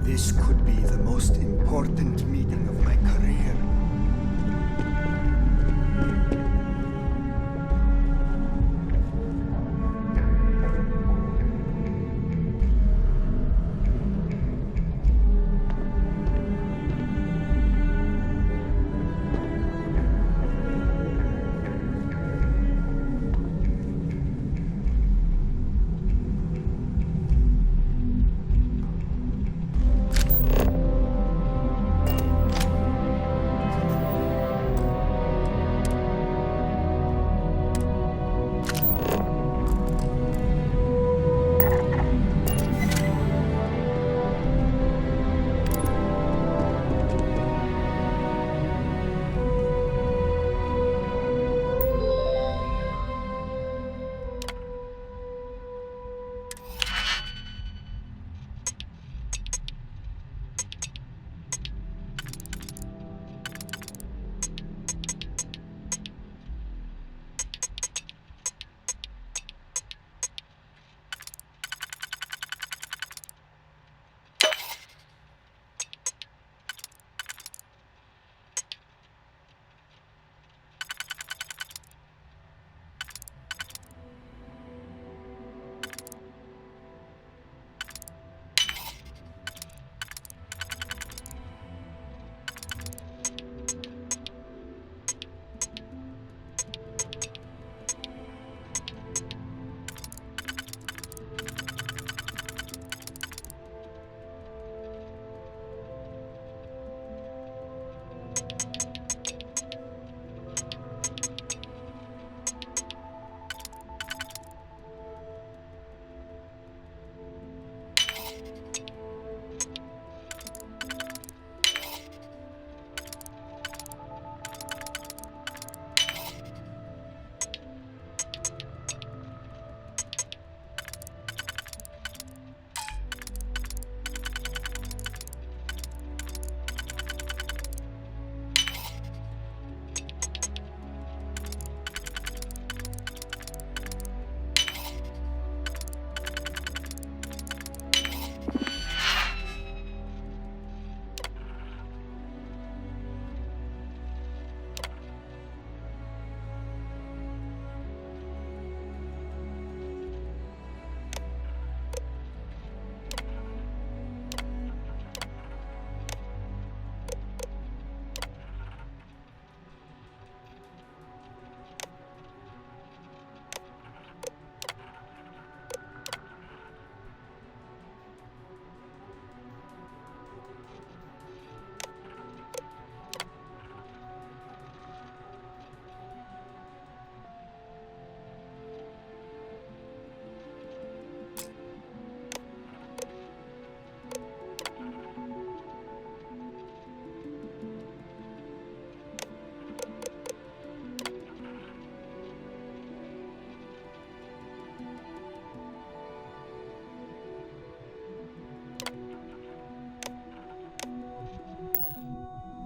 This could be the most important meeting of my career.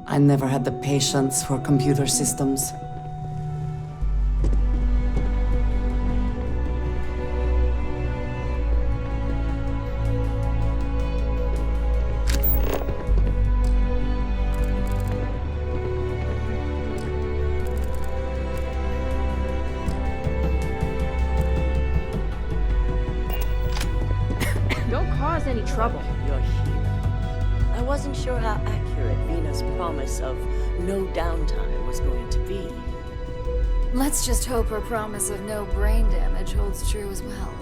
I never had the patience for computer systems. any trouble. You're here. I wasn't sure how accurate Vina's promise of no downtime was going to be. Let's just hope her promise of no brain damage holds true as well.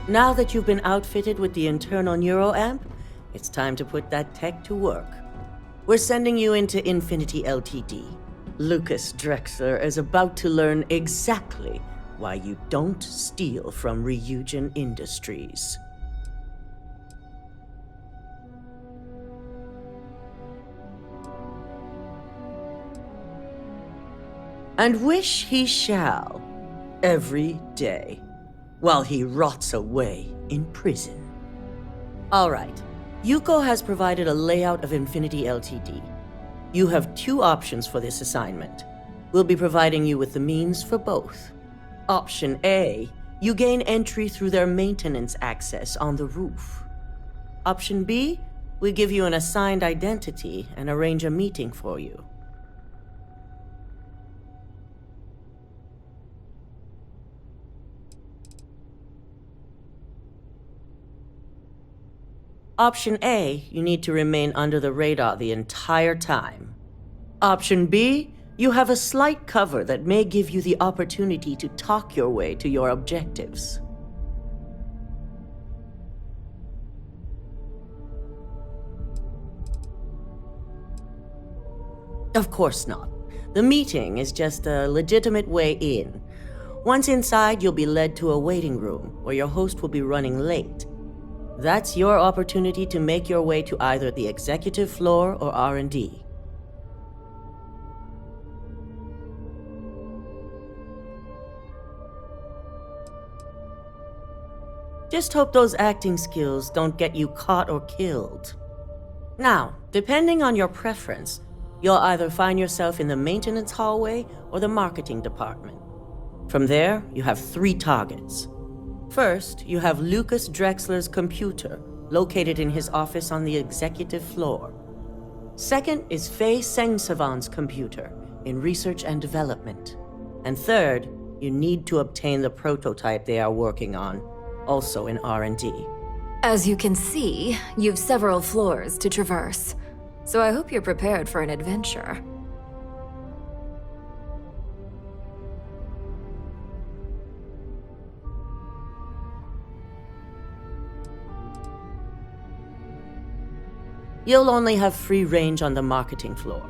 Now that you've been outfitted with the internal neuroamp, it's time to put that tech to work. We're sending you into Infinity Ltd. Lucas Drexler is about to learn exactly why you don't steal from Ryujin Industries. And wish he shall, every day, while he rots away in prison. All right, Yuko has provided a layout of Infinity Ltd. You have 2 options for this assignment. We'll be providing you with the means for both. Option A, you gain entry through their maintenance access on the roof. Option B, we give you an assigned identity and arrange a meeting for you. Option A, you need to remain under the radar the entire time. Option B, you have a slight cover that may give you the opportunity to talk your way to your objectives. Of course not. The meeting is just a legitimate way in. Once inside, you'll be led to a waiting room where your host will be running late. That's your opportunity to make your way to either the executive floor or R&D. Just hope those acting skills don't get you caught or killed. Now, depending on your preference, you'll either find yourself in the maintenance hallway or the marketing department. From there, you have 3 targets. First, you have Lucas Drexler's computer, located in his office on the executive floor. Second is Faye Sengsavan's computer, in research and development. And third, you need to obtain the prototype they are working on, also in R&D. As you can see, you've several floors to traverse, so I hope you're prepared for an adventure. You'll only have free range on the marketing floor.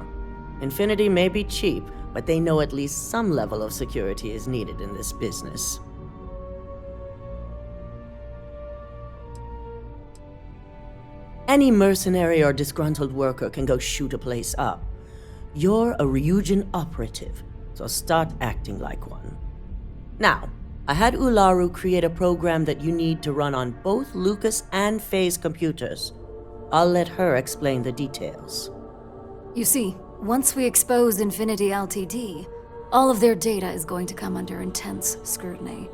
Infinity may be cheap, but they know at least some level of security is needed in this business. Any mercenary or disgruntled worker can go shoot a place up. You're a Ryujin operative, so start acting like one. Now, I had Ularu create a program that you need to run on both Lucas and Faye's computers. I'll let her explain the details. You see, once we expose Infinity Ltd., all of their data is going to come under intense scrutiny.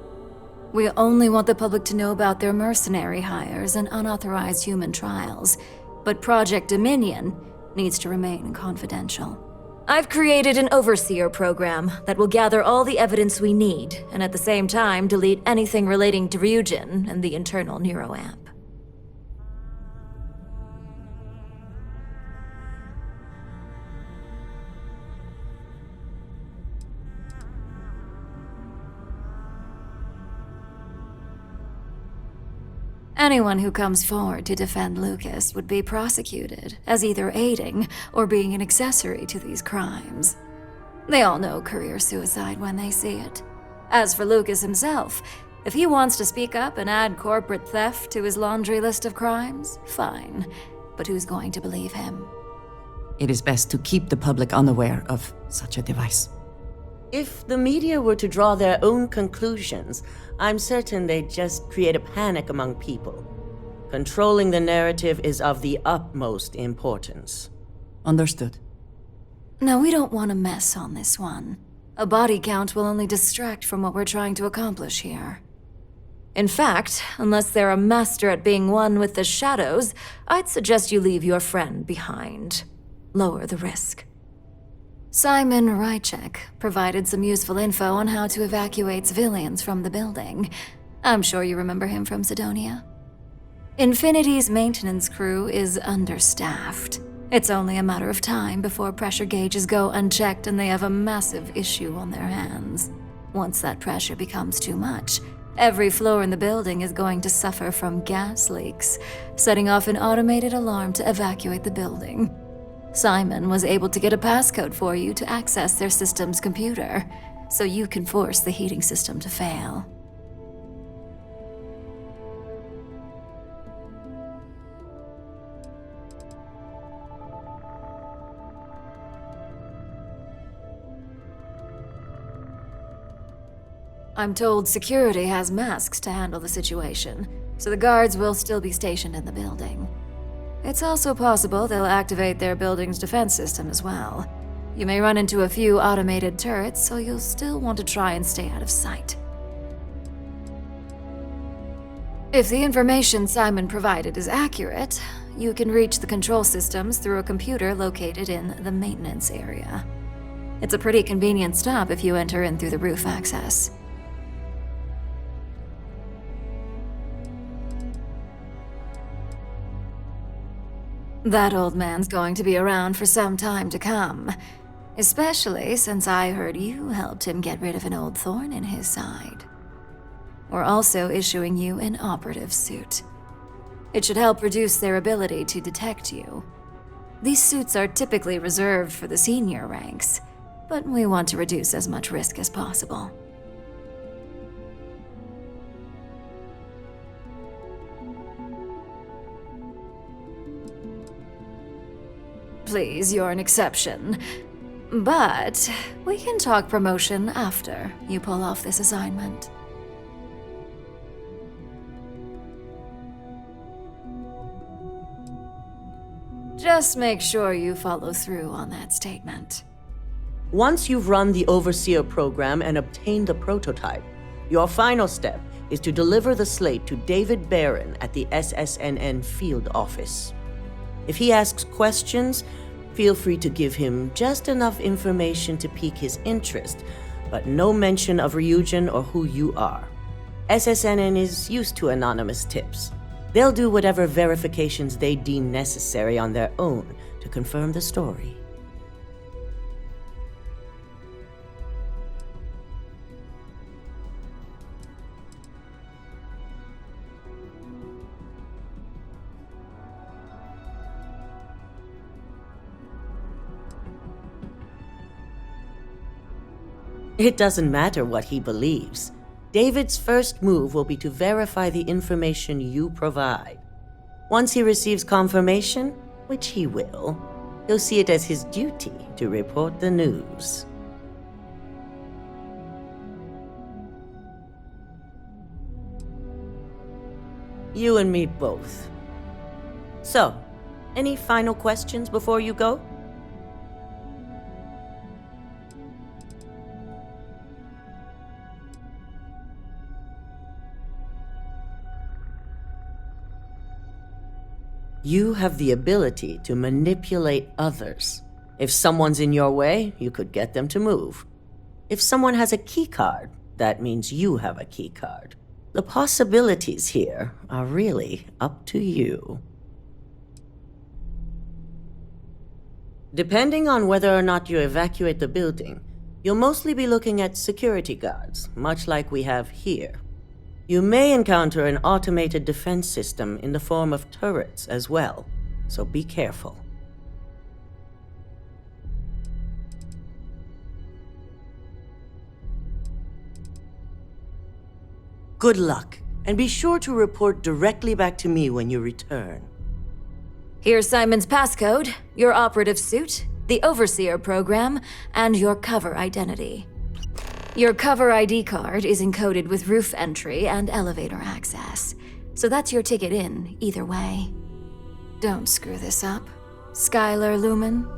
We only want the public to know about their mercenary hires and unauthorized human trials, but Project Dominion needs to remain confidential. I've created an overseer program that will gather all the evidence we need, and at the same time delete anything relating to Ryujin and the internal neuroamp. Anyone who comes forward to defend Lucas would be prosecuted as either aiding or being an accessory to these crimes. They all know career suicide when they see it. As for Lucas himself, if he wants to speak up and add corporate theft to his laundry list of crimes, fine. But who's going to believe him? It is best to keep the public unaware of such a device. If the media were to draw their own conclusions, I'm certain they'd just create a panic among people. Controlling the narrative is of the utmost importance. Understood. No, we don't want to mess on this one. A body count will only distract from what we're trying to accomplish here. In fact, unless they're a master at being one with the shadows, I'd suggest you leave your friend behind. Lower the risk. Simon Rychek provided some useful info on how to evacuate civilians from the building. I'm sure you remember him from Sidonia. Infinity's maintenance crew is understaffed. It's only a matter of time before pressure gauges go unchecked and they have a massive issue on their hands. Once that pressure becomes too much, every floor in the building is going to suffer from gas leaks, setting off an automated alarm to evacuate the building. Simon was able to get a passcode for you to access their system's computer, so you can force the heating system to fail. I'm told security has masks to handle the situation, so the guards will still be stationed in the building. It's also possible they'll activate their building's defense system as well. You may run into a few automated turrets, so you'll still want to try and stay out of sight. If the information Simon provided is accurate, you can reach the control systems through a computer located in the maintenance area. It's a pretty convenient stop if you enter in through the roof access. That old man's going to be around for some time to come, especially since I heard you helped him get rid of an old thorn in his side. We're also issuing you an operative suit. It should help reduce their ability to detect you. These suits are typically reserved for the senior ranks, but we want to reduce as much risk as possible. Please, you're an exception. But we can talk promotion after you pull off this assignment. Just make sure you follow through on that statement. Once you've run the Overseer program and obtained the prototype, your final step is to deliver the slate to David Barron at the SSNN field office. If he asks questions, feel free to give him just enough information to pique his interest, but no mention of Ryujin or who you are. SSNN is used to anonymous tips. They'll do whatever verifications they deem necessary on their own to confirm the story. It doesn't matter what he believes. David's first move will be to verify the information you provide. Once he receives confirmation, which he will, he'll see it as his duty to report the news. You and me both. So, any final questions before you go? You have the ability to manipulate others. If someone's in your way, you could get them to move. If someone has a keycard, that means you have a keycard. The possibilities here are really up to you. Depending on whether or not you evacuate the building, you'll mostly be looking at security guards, much like we have here. You may encounter an automated defense system in the form of turrets as well, so be careful. Good luck, and be sure to report directly back to me when you return. Here's Simon's passcode, your operative suit, the Overseer program, and your cover identity. Your cover ID card is encoded with roof entry and elevator access, so that's your ticket in, either way. Don't screw this up, Skylar Lumen.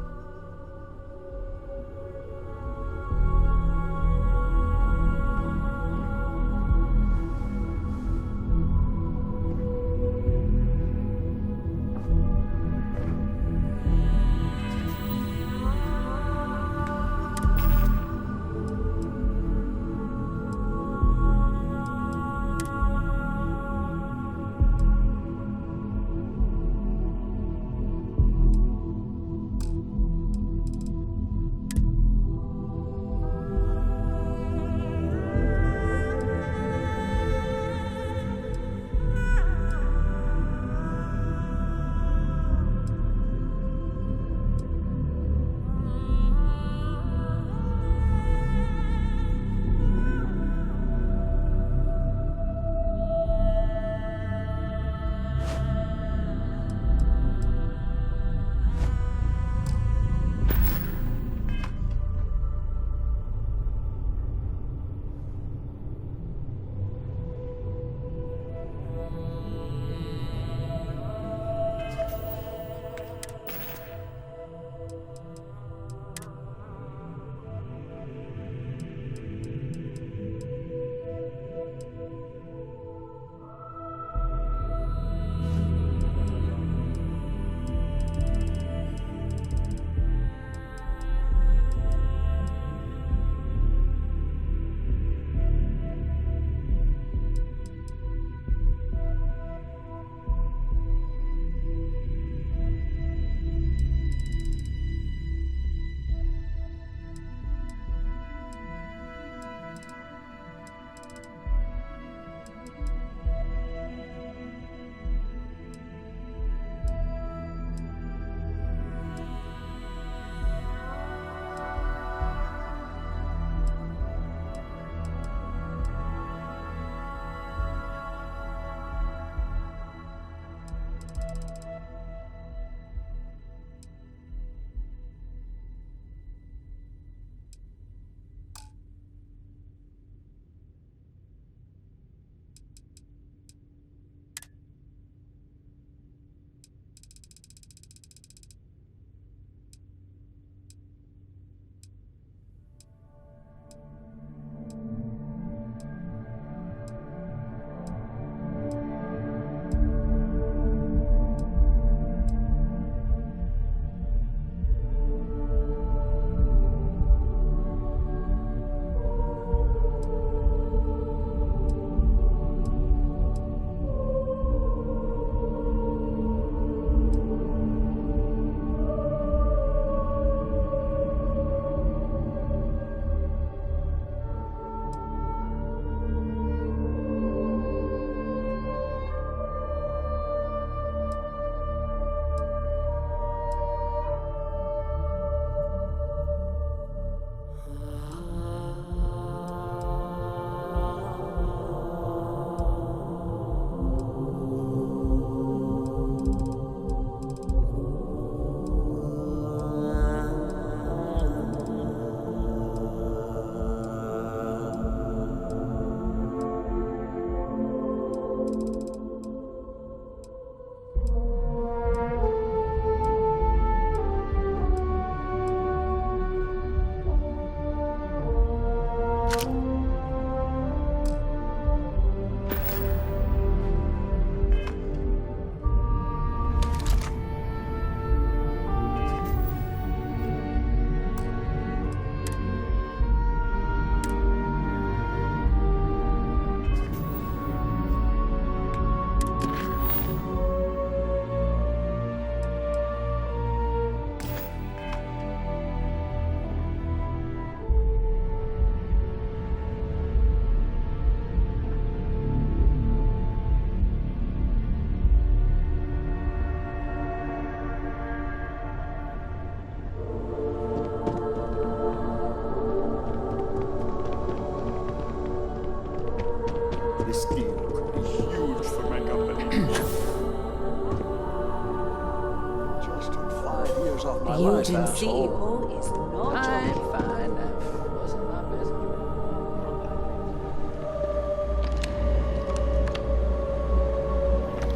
Eugen CEO is no joke. Fine. That wasn't my business.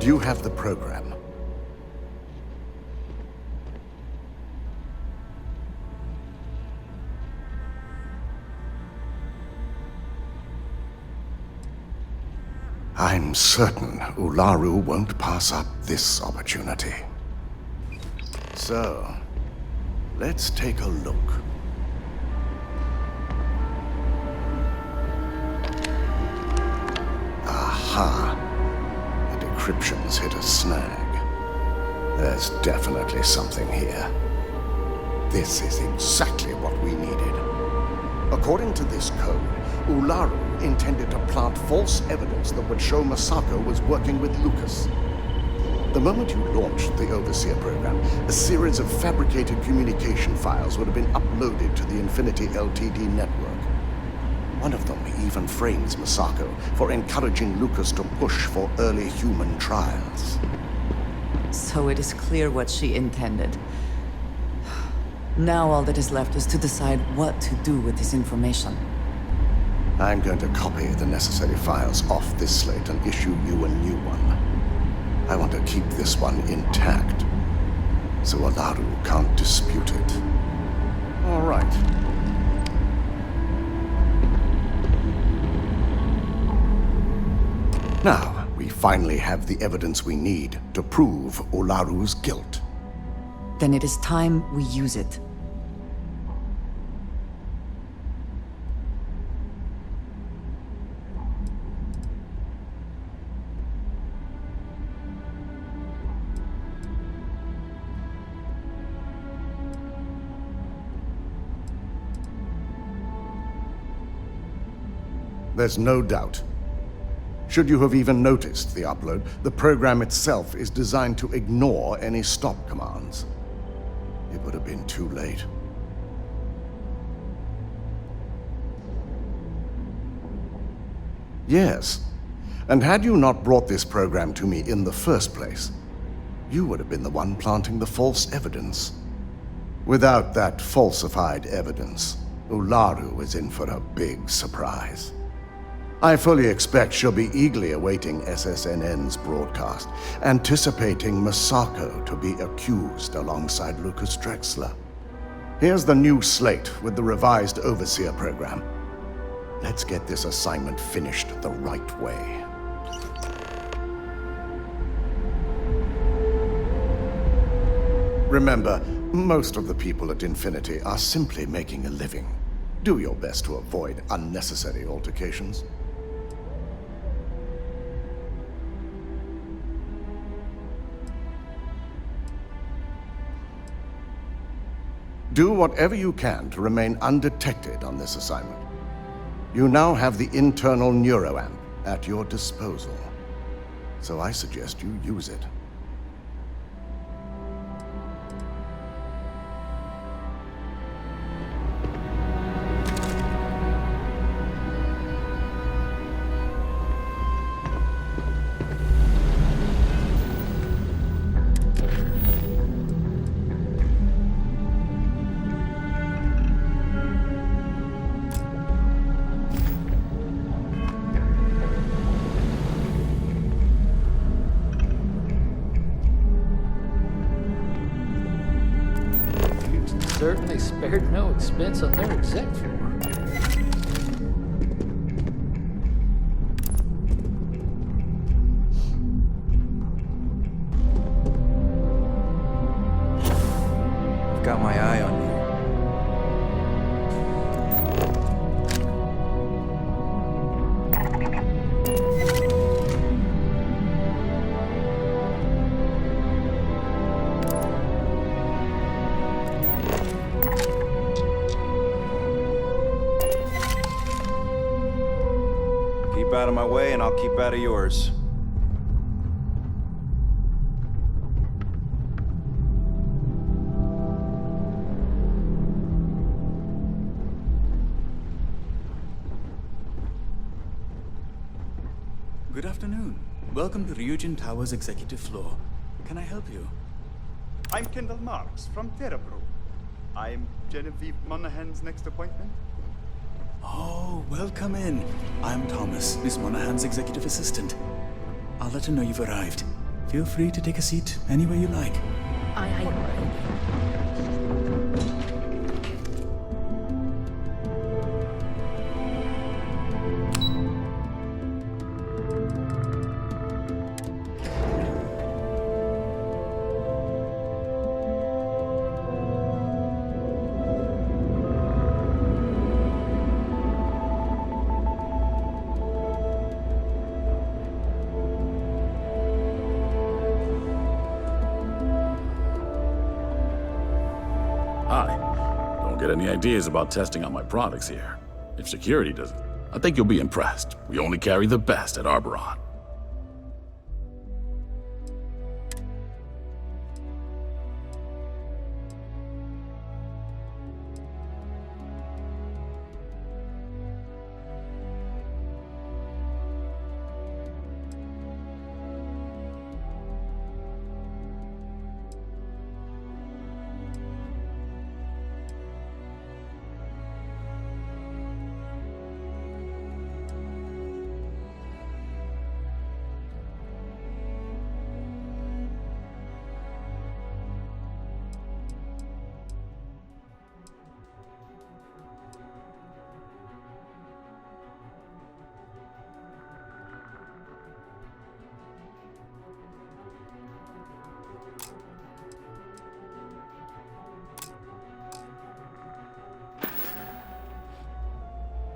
Do you have the program? I'm certain Ularu won't pass up this opportunity. So, let's take a look. Aha! The decryption's hit a snag. There's definitely something here. This is exactly what we needed. According to this code, Ularu intended to plant false evidence that would show Masako was working with Lucas. The moment you launched the Overseer program, a series of fabricated communication files would have been uploaded to the Infinity Ltd network. One of them even frames Masako for encouraging Lucas to push for early human trials. So it is clear what she intended. Now all that is left is to decide what to do with this information. I'm going to copy the necessary files off this slate and issue you a new one. I want to keep this one intact, so Ularu can't dispute it. All right. Now, we finally have the evidence we need to prove Ularu's guilt. Then it is time we use it. There's no doubt. Should you have even noticed the upload, the program itself is designed to ignore any stop commands. It would have been too late. Yes, and had you not brought this program to me in the first place, you would have been the one planting the false evidence. Without that falsified evidence, Ularu is in for a big surprise. I fully expect she'll be eagerly awaiting SSNN's broadcast, anticipating Masako to be accused alongside Lucas Drexler. Here's the new slate with the revised Overseer program. Let's get this assignment finished the right way. Remember, most of the people at Infinity are simply making a living. Do your best to avoid unnecessary altercations. Do whatever you can to remain undetected on this assignment. You now have the internal neuroamp at your disposal, so I suggest you use it. Certainly spared no expense on their exec floor. I've got my eye on you. Keep out of my way and I'll keep out of yours. Good afternoon. Welcome to Ryujin Tower's executive floor. Can I help you? I'm Kendall Marks from Terrabro. I'm Genevieve Monaghan's next appointment. Oh, welcome in. I'm Thomas, Miss Monaghan's executive assistant. I'll let her know you've arrived. Feel free to take a seat anywhere you like. Hi. Don't get any ideas about testing out my products here. If security doesn't, I think you'll be impressed. We only carry the best at Arboron.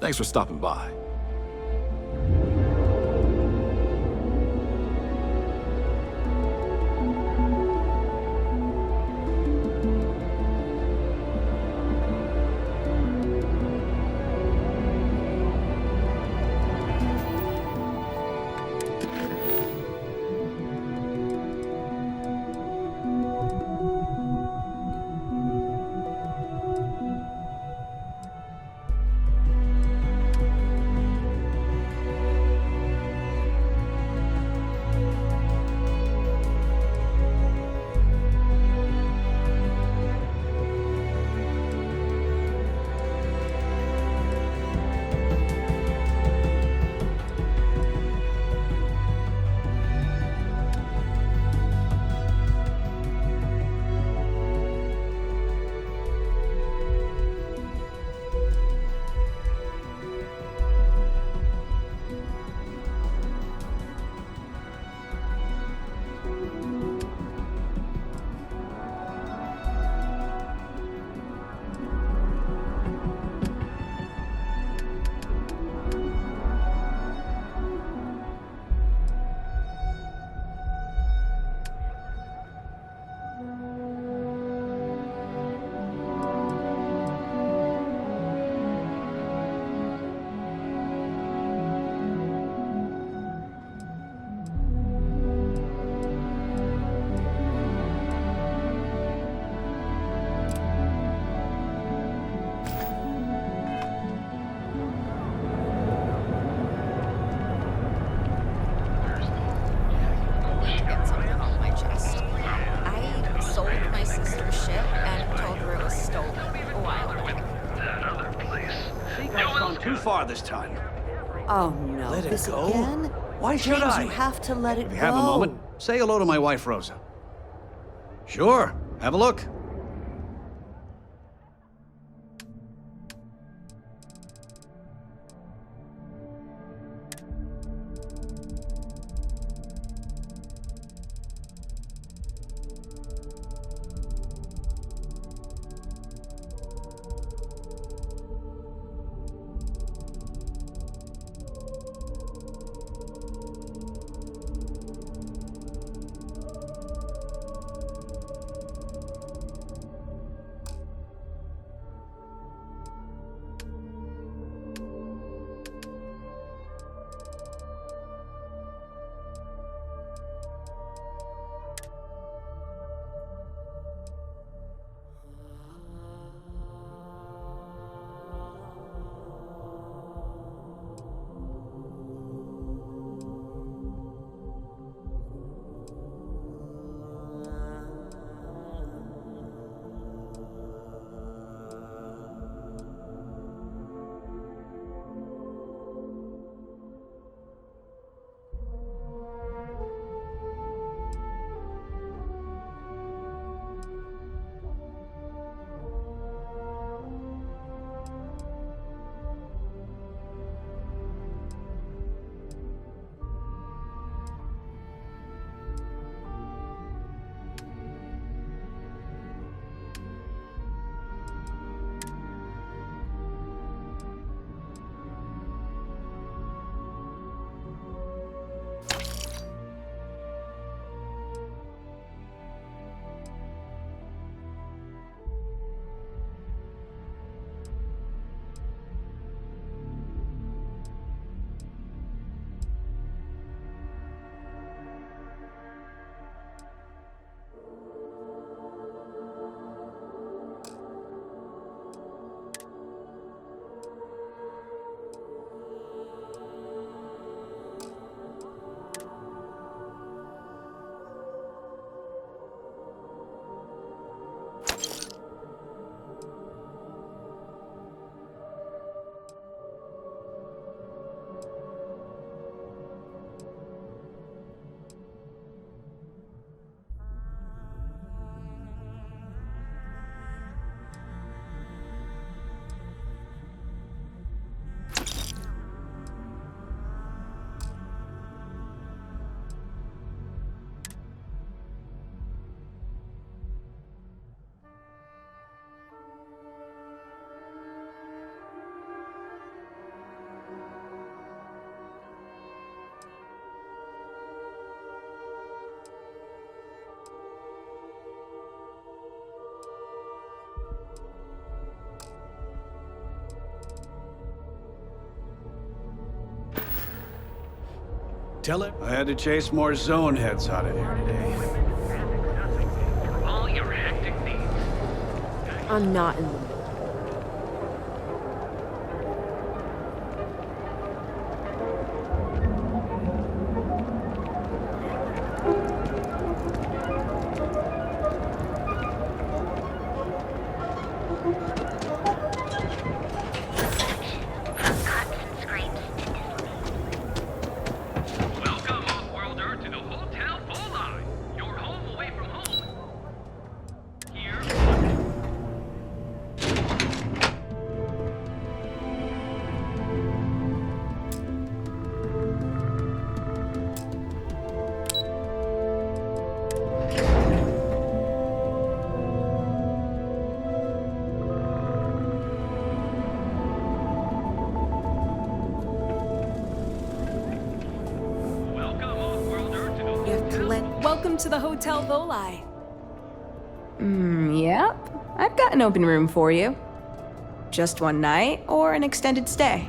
Thanks for stopping by. Too far this time. Oh no, Let it this go? again? Why should James, I? you have to let it If you go. have a moment, say hello to my wife, Rosa. Sure, have a look. Tell it. I had to chase more zone heads out of here today. For all your hectic needs. I'm not in the mood. Welcome, off-worlder, to the Hotel Volai. Your home away from home. Here. Welcome to the Hotel Volai. Yep. I've got an open room for you. Just one night or an extended stay.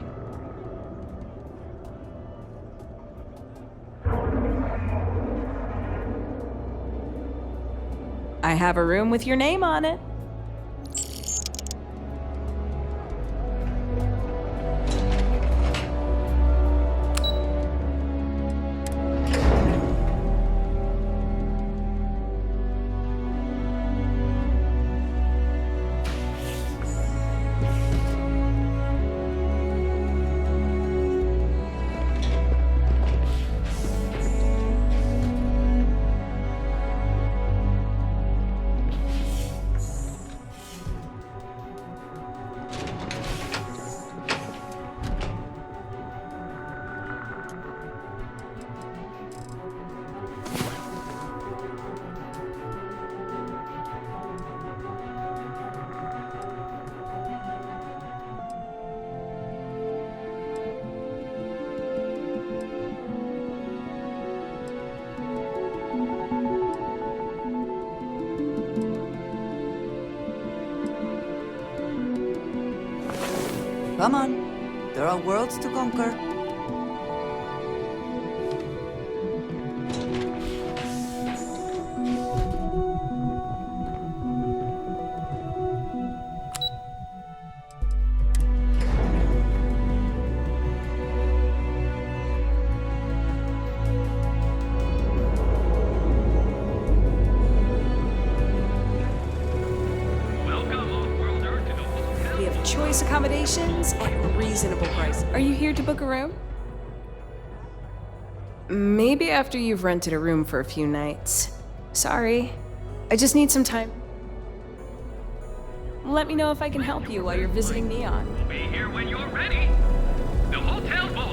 I have a room with your name on it. Come on. There are worlds to conquer. We have choice accommodations at reasonable price. Are you here to book a room? Maybe after you've rented a room for a few nights. Sorry. I just need some time. Let me know if I can help you while you're visiting Neon. We'll be here when you're ready. The Hotel Volai.